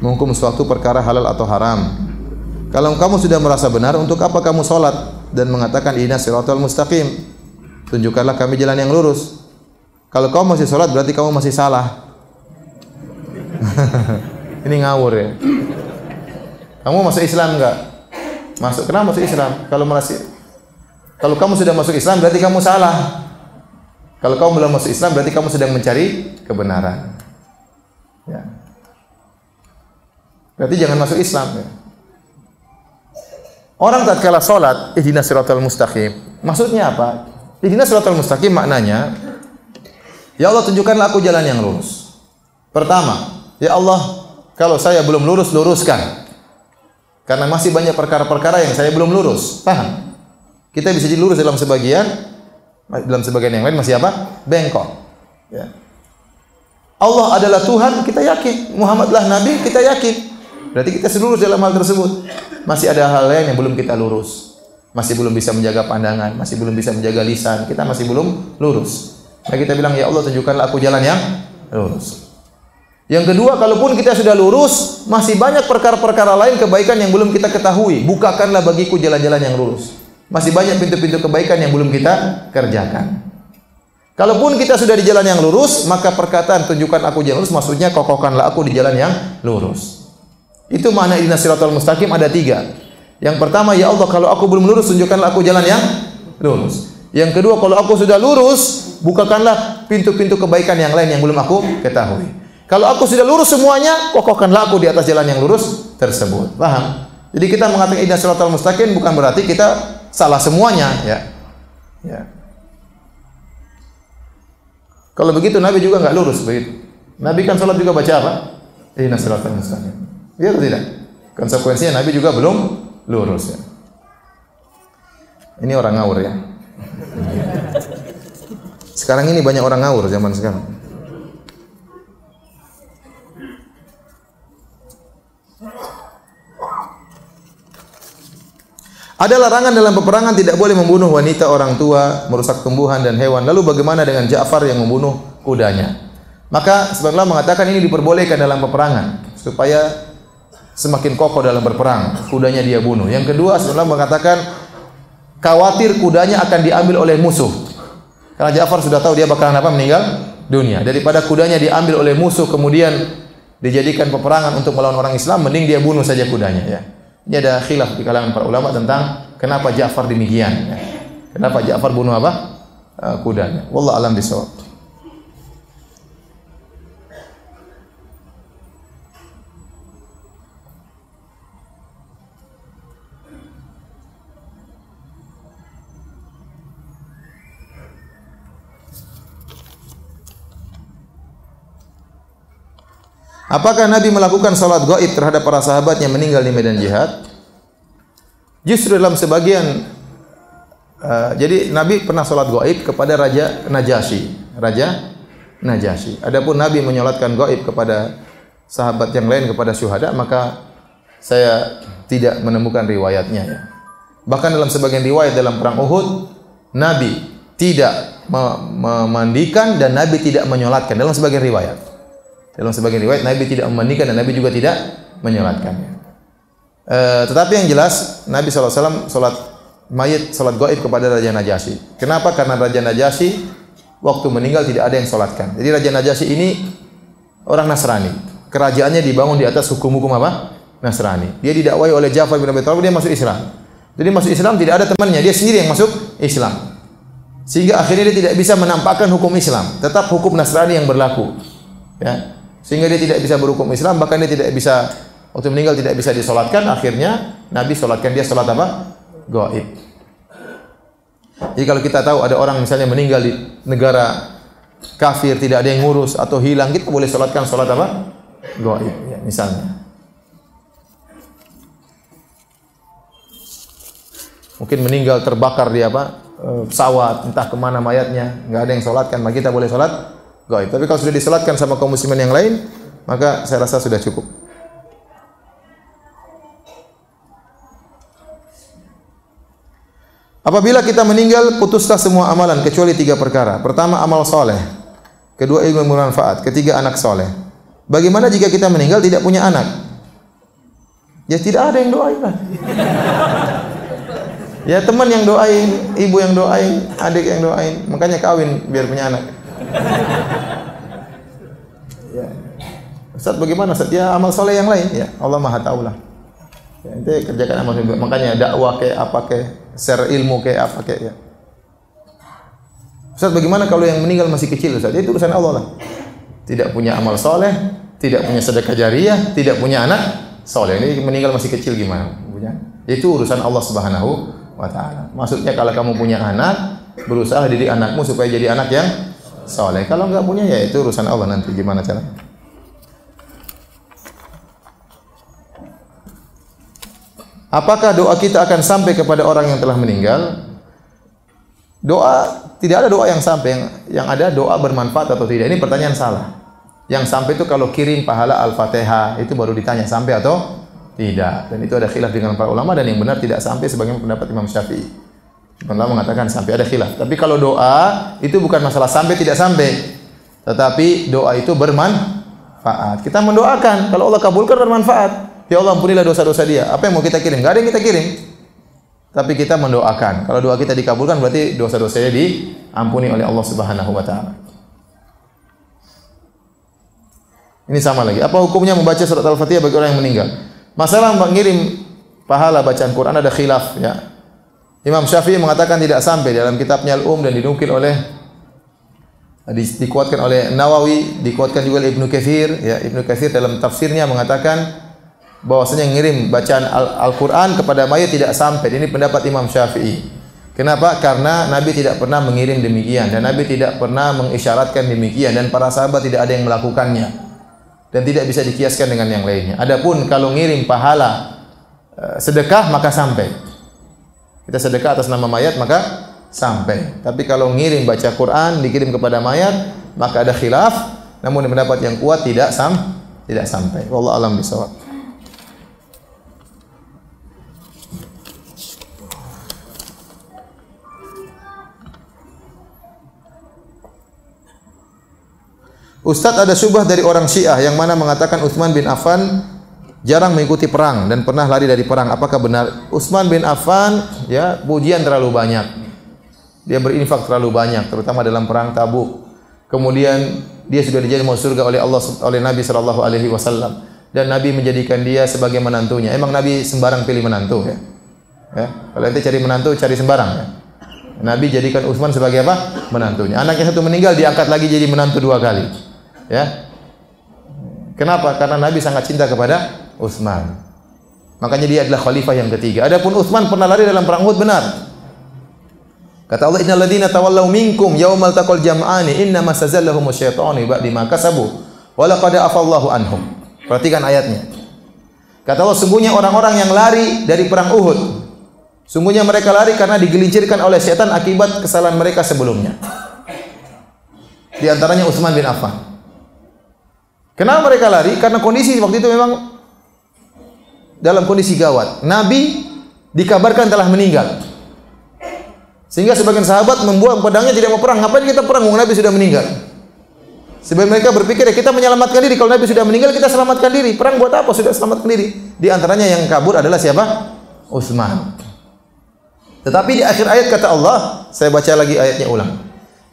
menghukum suatu perkara halal atau haram? Kalau kamu sudah merasa benar, untuk apa kamu salat dan mengatakan ihdinas siratal mustaqim? Tunjukkanlah kami jalan yang lurus. Kalau kamu masih salat berarti kamu masih salah. Ini ngawur ya. Kamu masuk Islam enggak? Masuk. Kenapa masuk Islam? Kalau kamu sudah masuk Islam berarti kamu salah. Kalau kamu belum masuk Islam berarti kamu sedang mencari kebenaran. Ya. Berarti jangan masuk Islam. Ya. Orang tatkala salat, ihdinas siratal mustaqim. Maksudnya apa? Ihdinas siratal mustaqim maknanya, ya Allah tunjukkanlah aku jalan yang lurus. Pertama, ya Allah, kalau saya belum lurus, luruskan. Karena masih banyak perkara-perkara yang saya belum lurus. Paham? Kita bisa jadi lurus dalam sebagian yang lain masih apa? Bengkok. Ya. Allah adalah Tuhan, kita yakin. Muhammadlah Nabi, kita yakin. Berarti kita lurus dalam hal tersebut. Masih ada hal lain yang belum kita lurus. Masih belum bisa menjaga pandangan, masih belum bisa menjaga lisan. Kita masih belum lurus. Nah, kita bilang, ya Allah tunjukkanlah aku jalan yang lurus. Yang kedua, kalaupun kita sudah lurus, masih banyak perkara-perkara lain kebaikan yang belum kita ketahui. Bukakanlah bagiku jalan-jalan yang lurus. Masih banyak pintu-pintu kebaikan yang belum kita kerjakan. Kalaupun kita sudah di jalan yang lurus, maka perkataan tunjukkan aku jalan lurus, maksudnya kokohkanlah aku di jalan yang lurus. Itu makna ihdinas siratal mustaqim ada 3. Yang pertama, ya Allah kalau aku belum lurus, tunjukkanlah aku jalan yang lurus. Yang kedua, kalau aku sudah lurus, bukakanlah pintu-pintu kebaikan yang lain yang belum aku ketahui. Kalau aku sudah lurus semuanya, kokohkanlah aku di atas jalan yang lurus tersebut. Paham? Jadi kita mengatakan ihdinas siratal mustaqim bukan berarti kita salah semuanya, ya. Ya. Kalau begitu Nabi juga enggak lurus begitu. Nabi kan salat juga baca apa? Ihdinas siratal mustaqim. Iya atau tidak? Konsekuensinya Nabi juga belum lurus, ya. Ini orang ngawur, ya. Sekarang ini banyak orang ngawur zaman sekarang. Ada larangan dalam peperangan tidak boleh membunuh wanita, orang tua, merusak tumbuhan dan hewan. Lalu bagaimana dengan Ja'far yang membunuh kudanya? Maka sebenarnya mengatakan ini diperbolehkan dalam peperangan supaya semakin kokoh dalam berperang. Kudanya dia bunuh. Yang kedua sebenarnya mengatakan khawatir kudanya akan diambil oleh musuh. Karena Ja'far sudah tahu dia bakalan apa? Meninggal dunia. Daripada kudanya diambil oleh musuh kemudian dijadikan peperangan untuk melawan orang Islam, mending dia bunuh saja kudanya, ya. Ini ada khilaf di kalangan para ulama tentang kenapa Ja'far demikian, ya. Kenapa Ja'far bunuh apa? Kudanya. Wallahu a'lam bishawab. Apakah Nabi melakukan salat gaib terhadap para sahabat yang meninggal di medan jihad? Justru dalam sebagian jadi Nabi pernah salat gaib kepada Raja Najasyi. Adapun Nabi menyolatkan gaib kepada sahabat yang lain, kepada syuhada, maka saya tidak menemukan riwayatnya, ya. Bahkan dalam sebagian riwayat dalam perang Uhud, Nabi tidak memandikan dan Nabi tidak menyolatkan dalam sebagian riwayat. Dalam sebagian riwayat Nabi tidak memandikan dan Nabi juga tidak menyolatkannya. Tetapi yang jelas Nabi SAW salat mayit, salat gaib kepada Raja Najasyi. Kenapa? Karena Raja Najasyi waktu meninggal tidak ada yang salatkan. Jadi Raja Najasyi ini orang Nasrani. Kerajaannya dibangun di atas hukum-hukum apa? Nasrani. Dia didakwai oleh Ja'far bin Abi Thalib, dia masuk Islam. Jadi masuk Islam tidak ada temannya, dia sendiri yang masuk Islam. Sehingga akhirnya dia tidak bisa menampakkan hukum Islam, tetap hukum Nasrani yang berlaku. Ya. Sehingga dia tidak bisa berhukum Islam, bahkan dia tidak bisa, waktu meninggal tidak bisa disolatkan. Akhirnya Nabi solatkan dia solat apa? Gaib. Jadi kalau kita tahu ada orang misalnya meninggal di negara kafir, tidak ada yang ngurus atau hilang, kita boleh solatkan solat apa? Gaib, ya, misalnya. Mungkin meninggal terbakar di pesawat, entah kemana mayatnya, nggak ada yang sholatkan, maka kita boleh sholat gaib. Tapi kalau sudah disolatkan sama kaum muslimin yang lain, maka saya rasa sudah cukup. Apabila kita meninggal, putuslah semua amalan kecuali 3 perkara. Pertama, amal soleh. Kedua, ilmu bermanfaat. Ketiga, anak soleh. Bagaimana jika kita meninggal tidak punya anak? Ya tidak ada yang doain lah. Ya teman yang doain, ibu yang doain, adik yang doain. Makanya kawin biar punya anak. Ya. Ustaz bagaimana Ustaz? Ya amal soleh yang lain. Ya Allah Maha Tahu lah. Ya, ente kerjakan amal soleh. Makanya dakwah kayak apa kayak, share ilmu kayak apa kayak ya. Ustaz bagaimana kalau yang meninggal masih kecil Ustaz? Itu urusan Allah lah. Tidak punya amal soleh, tidak punya sedekah jariyah, tidak punya anak soleh. Ini meninggal masih kecil gimana? Itu urusan Allah Subhanahu wa Ta'ala. Maksudnya kalau kamu punya anak, berusaha didik anakmu supaya jadi anak yang soleh. Kalau enggak punya ya itu urusan Allah nanti gimana caranya. Apakah doa kita akan sampai kepada orang yang telah meninggal? Doa, tidak ada doa yang sampai, yang ada doa bermanfaat atau tidak. Ini pertanyaan salah. Yang sampai itu kalau kirim pahala Al-Fatihah, itu baru ditanya sampai atau tidak. Dan itu ada khilaf dengan para ulama, dan yang benar tidak sampai sebagaimana pendapat Imam Syafi'i. Ulama mengatakan sampai, ada khilaf. Tapi kalau doa itu bukan masalah sampai tidak sampai, tetapi doa itu bermanfaat. Kita mendoakan, kalau Allah kabulkan bermanfaat. Ya Allah ampunilah dosa-dosa dia. Apa yang mau kita kirim? Enggak ada yang kita kirim. Tapi kita mendoakan. Kalau doa kita dikabulkan berarti dosa-dosanya diampuni oleh Allah Subhanahu wa Ta'ala. Ini sama lagi. Apa hukumnya membaca surat Al-Fatihah bagi orang yang meninggal? Masalah mengirim pahala bacaan Quran ada khilaf ya. Imam Syafi'i mengatakan tidak sampai, dalam kitabnya Al-Um, dan dinukil oleh dikuatkan oleh Nawawi, dikuatkan juga oleh Ibnu Katsir ya. Ibnu Katsir dalam tafsirnya mengatakan bahwasanya ngirim bacaan Al-Quran kepada mayat tidak sampai. Ini pendapat Imam Syafi'i. Kenapa? Karena Nabi tidak pernah mengirim demikian, dan Nabi tidak pernah mengisyaratkan demikian, dan para sahabat tidak ada yang melakukannya, dan tidak bisa dikiaskan dengan yang lainnya. Adapun kalau ngirim pahala sedekah maka sampai. Kita sedekah atas nama mayat maka sampai. Tapi kalau ngirim baca Quran dikirim kepada mayat maka ada khilaf. Namun pendapat yang kuat tidak sampai. Wallahu a'lam bishawab. Ustadz, ada syubhah dari orang Syiah yang mana mengatakan Utsman bin Affan jarang mengikuti perang dan pernah lari dari perang. Apakah benar? Utsman bin Affan ya pujian terlalu banyak. Dia berinfak terlalu banyak, terutama dalam perang Tabuk. Kemudian dia sudah dijamin masuk surga oleh Allah, oleh Nabi sallallahu alaihi wasallam, dan Nabi menjadikan dia sebagai menantunya. Emang Nabi sembarang pilih menantu ya? Ya, kalau ente cari menantu cari sembarang ya. Nabi jadikan Utsman sebagai apa? Menantunya. Anaknya satu meninggal diangkat lagi jadi menantu 2 kali. Ya. Kenapa? Karena Nabi sangat cinta kepada Utsman. Makanya dia adalah khalifah yang ketiga. Adapun Utsman pernah lari dalam perang Uhud, benar. Kata Allah, "Innal ladzina tawallaw minkum yaumal taqal jam'ani innama sazallahum asyaitanu ba'di ma kasabu wa laqad afallahu anhum." Perhatikan ayatnya. Kata Allah, sungguhnya orang-orang yang lari dari perang Uhud, sungguhnya mereka lari karena digelincirkan oleh setan akibat kesalahan mereka sebelumnya. Di antaranya Utsman bin Affan. Kenapa mereka lari? Karena kondisi waktu itu memang dalam kondisi gawat. Nabi dikabarkan telah meninggal. Sehingga sebagian sahabat membuang pedangnya, tidak mau perang. Ngapain kita perang? Nabi sudah meninggal. Sebagian mereka berpikir ya kita menyelamatkan diri. Kalau Nabi sudah meninggal kita selamatkan diri. Perang buat apa? Sudah selamatkan diri. Di antaranya yang kabur adalah siapa? Utsman. Tetapi di akhir ayat kata Allah, saya baca lagi ayatnya ulang.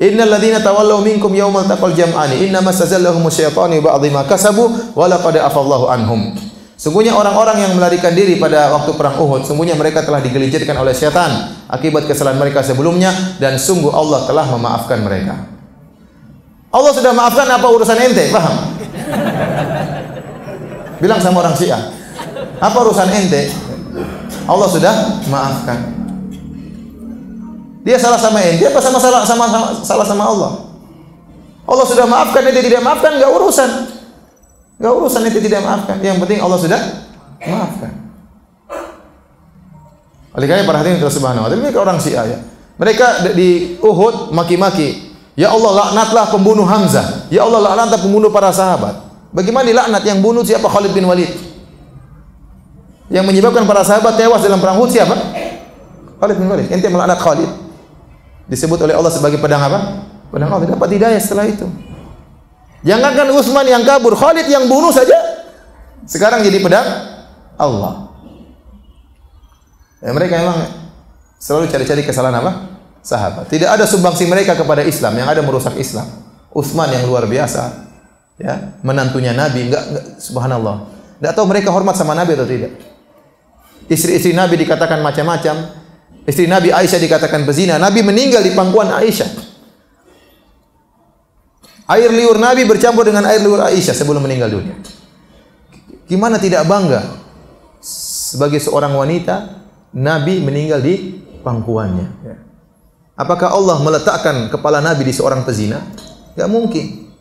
Innal ladzina tawallaw minkum yaumal taqal jam'ani innama sazallahum asyaitanu ba'dhi ma kasabu wa laqad afallahu anhum. Sungguhnya orang-orang yang melarikan diri pada waktu perang Uhud, sungguhnya mereka telah digelincirkan oleh setan akibat kesalahan mereka sebelumnya, dan sungguh Allah telah memaafkan mereka. Allah sudah maafkan, apa urusan ente? Paham? Bilang sama orang Syiah, apa urusan ente? Allah sudah maafkan. Dia salah sama ente apa salah sama Allah? Allah sudah maafkan, ente tidak maafkan, enggak urusan. Enggak urusan ente tidak maafkan. Yang penting Allah sudah maafkan. Oleh karena para hadirin Subhanahu wa taala, mereka orang Syiah ya. Mereka di Uhud maki-maki, ya Allah laknatlah pembunuh Hamzah, ya Allah laknatlah pembunuh para sahabat. Bagaimana dilaknat? Yang bunuh siapa? Khalid bin Walid. Yang menyebabkan para sahabat tewas dalam perang Uhud siapa? Khalid bin Walid. Ente melaknat Khalid. Disebut oleh Allah sebagai pedang apa? Pedang Allah. Dapat hidayah setelah itu. Jangankan Utsman yang kabur, Khalid yang bunuh saja sekarang jadi pedang Allah. Ya, mereka memang selalu cari-cari kesalahan apa? Sahabat. Tidak ada sumbangsi mereka kepada Islam, yang ada merusak Islam. Utsman yang luar biasa, ya, menantunya Nabi, enggak subhanallah. Enggak tahu mereka hormat sama Nabi atau tidak. Istri-istri Nabi dikatakan macam-macam. Istri Nabi Aisyah dikatakan pezina. Nabi meninggal di pangkuan Aisyah. Air liur Nabi bercampur dengan air liur Aisyah sebelum meninggal dunia. Gimana tidak bangga sebagai seorang wanita Nabi meninggal di pangkuannya. Apakah Allah meletakkan kepala Nabi di seorang pezina? Gak mungkin.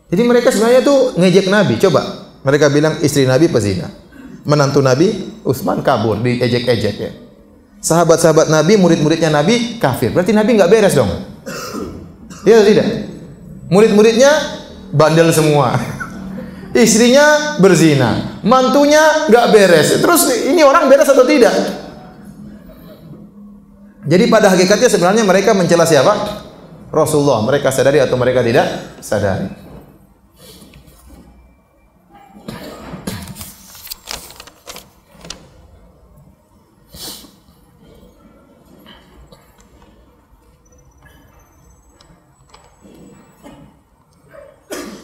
Jadi mereka sebenarnya tuh ngejek Nabi. Coba mereka bilang istri Nabi pezina, menantu Nabi Utsman kabur, diejek-ejek ya. Sahabat-sahabat Nabi, murid-muridnya Nabi kafir. Berarti Nabi nggak beres dong. Iya atau tidak? Murid-muridnya bandel semua. Istrinya berzina, mantunya nggak beres. Terus ini orang beres atau tidak? Jadi pada hakikatnya sebenarnya mereka mencela siapa? Rasulullah. Mereka sadari atau mereka tidak sadari.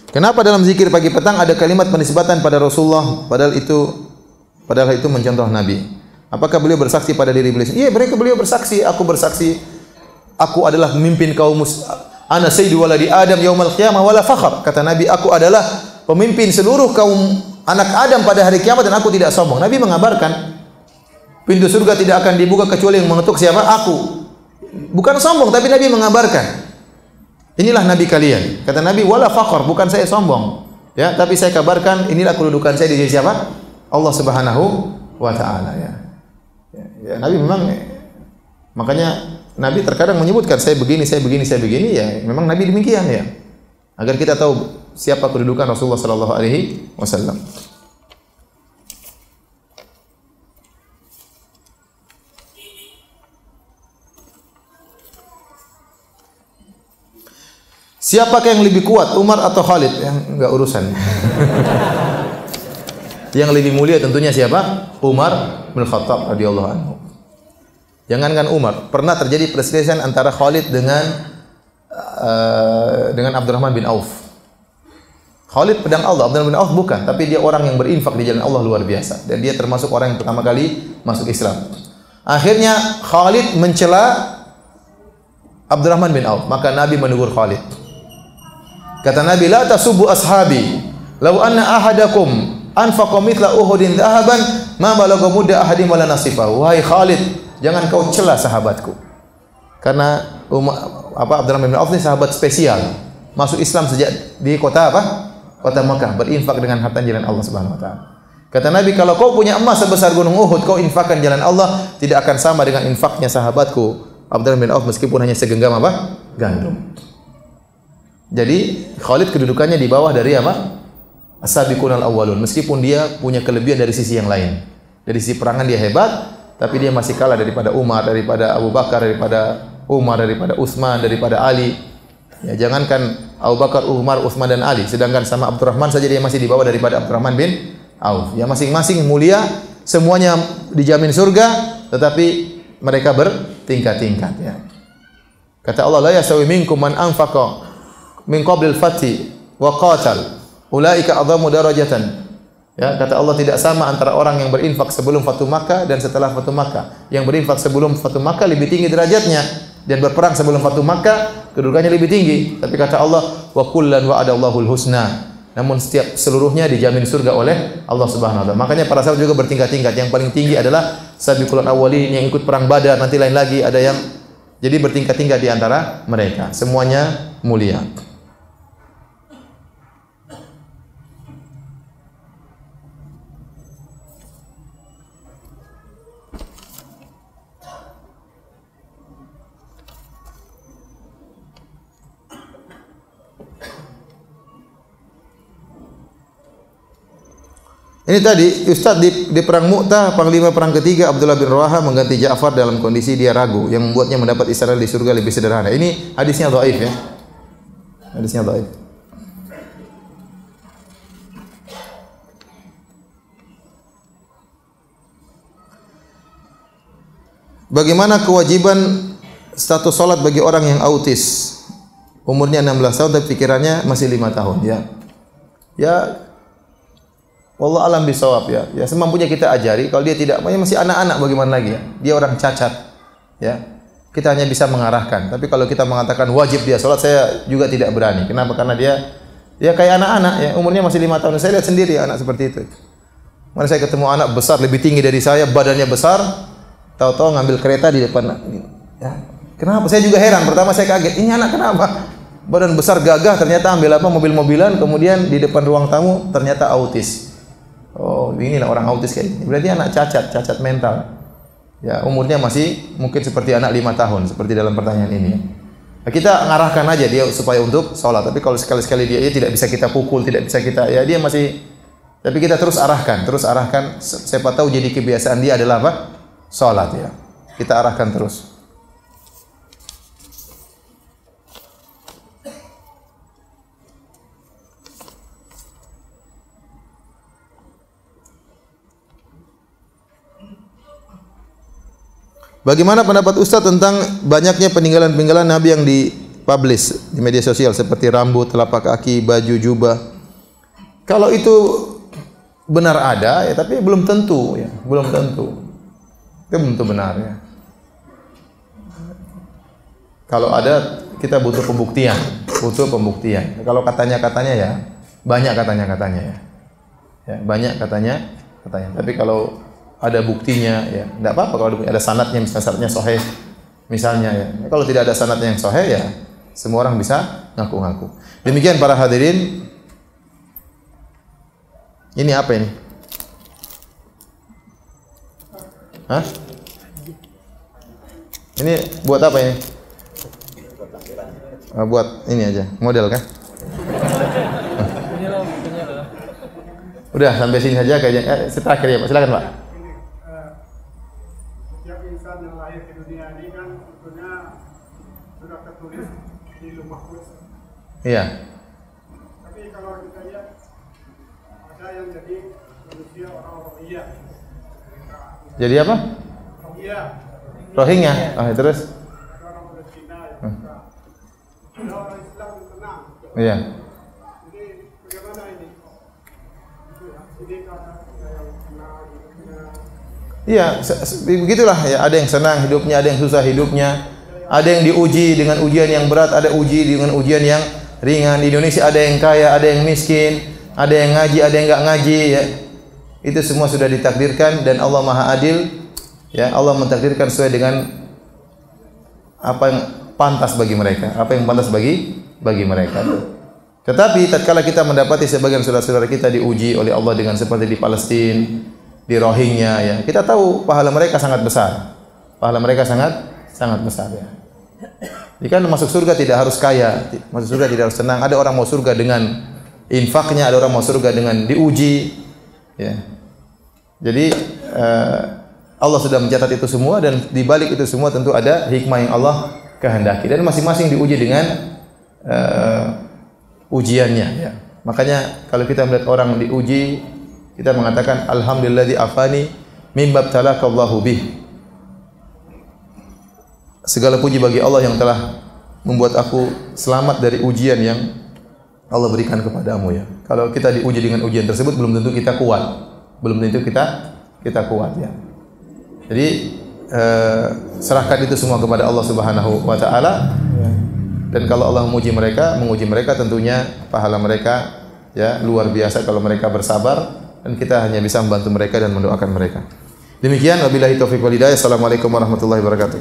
Kenapa dalam zikir pagi petang ada kalimat penisbatan pada Rasulullah padahal itu mencontoh Nabi? Apakah beliau bersaksi pada diri beliau? Iya, beliau bersaksi, aku adalah pemimpin kaum ana sayyidu waladi Adam yaumal qiyamah wala fakhr. Kata Nabi, aku adalah pemimpin seluruh kaum anak Adam pada hari kiamat dan aku tidak sombong. Nabi mengabarkan pintu surga tidak akan dibuka kecuali yang mengetuk siapa? Aku. Bukan sombong, tapi Nabi mengabarkan. Inilah Nabi kalian. Kata Nabi, wala fakhr, bukan saya sombong. Ya, tapi saya kabarkan inilah kedudukan saya di sisi siapa? Allah Subhanahu wa taala ya. Ya, Nabi memang makanya Nabi terkadang menyebutkan saya begini ya. Memang Nabi demikian ya. Agar kita tahu siapa kedudukan Rasulullah sallallahu alaihi wasallam. Siapakah yang lebih kuat, Umar atau Khalid? Yang enggak urusan. Yang lebih mulia tentunya siapa? Umar bin Khattab radhiyallahu anhu. Jangankan Umar, pernah terjadi perselisihan antara Khalid dengan Abdurrahman bin Auf. Khalid pedang Allah, Abdurrahman bin Auf bukan, tapi dia orang yang berinfak di jalan Allah luar biasa dan dia termasuk orang yang pertama kali masuk Islam. Akhirnya Khalid mencela Abdurrahman bin Auf, maka Nabi menegur Khalid. Kata Nabi, la tasubbu ashabi, law anna ahadakum anfaqa mithla Uhudin dhahaban ma balagha mudda ahadim wala nasifahu. Wahai Khalid, jangan kau cela sahabatku. Karena Abdurrahman bin Auf ini sahabat spesial. Masuk Islam sejak di kota apa? Kota Makkah, berinfak dengan harta jalan Allah Subhanahu wa taala. Kata Nabi, kalau kau punya emas sebesar gunung Uhud, kau infakkan jalan Allah, tidak akan sama dengan infaknya sahabatku Abdurrahman bin Auf meskipun hanya segenggam apa? Gandum. Jadi Khalid kedudukannya di bawah dari apa? As-sabiqunal awwalun. Meskipun dia punya kelebihan dari sisi yang lain. Dari sisi perangan dia hebat, tapi dia masih kalah daripada Umar, daripada Abu Bakar, daripada Umar, daripada Utsman, daripada Ali. Ya, jangankan Abu Bakar, Umar, Utsman dan Ali, sedangkan sama Abdurrahman saja dia masih di bawah daripada Abdurrahman bin Auf. Ya, masing-masing mulia, semuanya dijamin surga, tetapi mereka bertingkat-tingkat ya. Kata Allah, la yasawi minkum man anfaqa min qablil fathi wa qatal ulaika adhamu darajatan. Ya, kata Allah tidak sama antara orang yang berinfak sebelum Fatu Makkah dan setelah Fatu Makkah. Yang berinfak sebelum Fatu Makkah lebih tinggi derajatnya dan berperang sebelum Fatu Makkah kedudukannya lebih tinggi. Tapi kata Allah, wa kullan wa'adallahul husna. Namun seluruhnya dijamin surga oleh Allah Subhanahu wa taala. Makanya para sahabat juga bertingkat-tingkat. Yang paling tinggi adalah sabiqul awwalin yang ikut perang Badar, nanti lain lagi ada yang jadi bertingkat-tingkat di antara mereka. Semuanya mulia. Ini tadi Ustaz di perang Mu'tah, panglima perang ketiga Abdullah bin Rawaha mengganti Ja'far dalam kondisi dia ragu yang membuatnya mendapat istana di surga lebih sederhana. Ini hadisnya dhaif ya. Hadisnya dhaif. Bagaimana kewajiban status salat bagi orang yang autis? Umurnya 16 tahun tapi pikirannya masih 5 tahun ya. Ya wallah alam bisawab ya. Ya semampunya kita ajari. Kalau dia tidak, masih anak-anak bagaimana lagi ya? Dia orang cacat. Ya. Kita hanya bisa mengarahkan. Tapi kalau kita mengatakan wajib dia salat, saya juga tidak berani. Kenapa? Karena dia kayak anak-anak ya, umurnya masih 5 tahun. Saya lihat sendiri anak seperti itu. Mana saya ketemu anak besar lebih tinggi dari saya, badannya besar, tahu-tahu ngambil kereta di depan. Ya. Kenapa? Saya juga heran. Pertama saya kaget. Ini anak kenapa? Badan besar gagah, ternyata ambil apa? Mobil-mobilan, kemudian di depan ruang tamu ternyata autis. Oh, inilah orang autis kayak ini. Berarti anak cacat mental. Ya, umurnya masih mungkin seperti anak 5 tahun, seperti dalam pertanyaan ini. Nah, kita ngarahkan aja dia supaya untuk sholat. Tapi kalau sekali-sekali dia tidak bisa kita pukul, tidak bisa kita, ya dia masih. Tapi kita terus arahkan. Siapa tahu jadi kebiasaan dia adalah apa? Sholat ya. Kita arahkan terus. Bagaimana pendapat Ustaz tentang banyaknya peninggalan-peninggalan Nabi yang dipublish di media sosial seperti rambut, telapak kaki, baju, jubah? Kalau itu benar ada ya, tapi belum tentu ya, belum tentu. Itu belum tentu benar ya. Kalau ada kita butuh pembuktian. Kalau katanya ya, banyak katanya ya. Ya, banyak katanya. Tapi kalau ada buktinya ya, enggak apa-apa kalau ada sanadnya, misalnya sanadnya sahih misalnya ya. Kalau tidak ada sanad yang sahih ya, semua orang bisa ngaku-ngaku. Demikian para hadirin. Ini apa ini? Hah? Ini buat apa ini? Buat ini aja, model kan? Udah sampai sini saja kayaknya. Terakhir ya Pak, silakan Pak. Setiap insan yang lahir di dunia ini kan sebetulnya sudah tertulis di Lauh Mahfuz. Iya. Tapi kalau kita lihat ada yang jadi manusia orang Rohingya. Jadi apa? Rohingya. Terus? Ada orang Palestina yang ada orang Islam yang tenang. Iya. Jadi bagaimana ini? Ini kata yang tenang hidupnya. Iya, begitulah ya. Ada yang senang hidupnya, ada yang susah hidupnya. Ada yang diuji dengan ujian yang berat, ada uji dengan ujian yang ringan. Di Indonesia ada yang kaya, ada yang miskin, ada yang ngaji, ada yang enggak ngaji ya. Itu semua sudah ditakdirkan dan Allah Maha Adil. Ya, Allah mentakdirkan sesuai dengan apa yang pantas bagi mereka, apa yang pantas bagi mereka. Tetapi tatkala kita mendapati sebagian saudara-saudara kita diuji oleh Allah dengan seperti di Palestina, di Rohingya ya, kita tahu pahala mereka sangat besar. Pahala mereka sangat besar ya. Jika masuk surga tidak harus kaya, masuk surga tidak harus senang. Ada orang mau surga dengan infaknya, ada orang mau surga dengan diuji ya. Jadi Allah sudah mencatat itu semua dan di balik itu semua tentu ada hikmah yang Allah kehendaki dan masing-masing diuji dengan ujiannya ya. Makanya kalau kita melihat orang diuji, kita mengatakan alhamdulilladzi afani mimma btalakallahu bih. Segala puji bagi Allah yang telah membuat aku selamat dari ujian yang Allah berikan kepadamu ya. Kalau kita diuji dengan ujian tersebut belum tentu kita kuat. Belum tentu kita kuat ya. Jadi serahkan itu semua kepada Allah Subhanahu wa taala. Dan kalau Allah menguji mereka tentunya pahala mereka ya luar biasa kalau mereka bersabar dan kita hanya bisa membantu mereka dan mendoakan mereka. Demikian wabillahi taufiq wal hidayah. Assalamualaikum warahmatullahi wabarakatuh.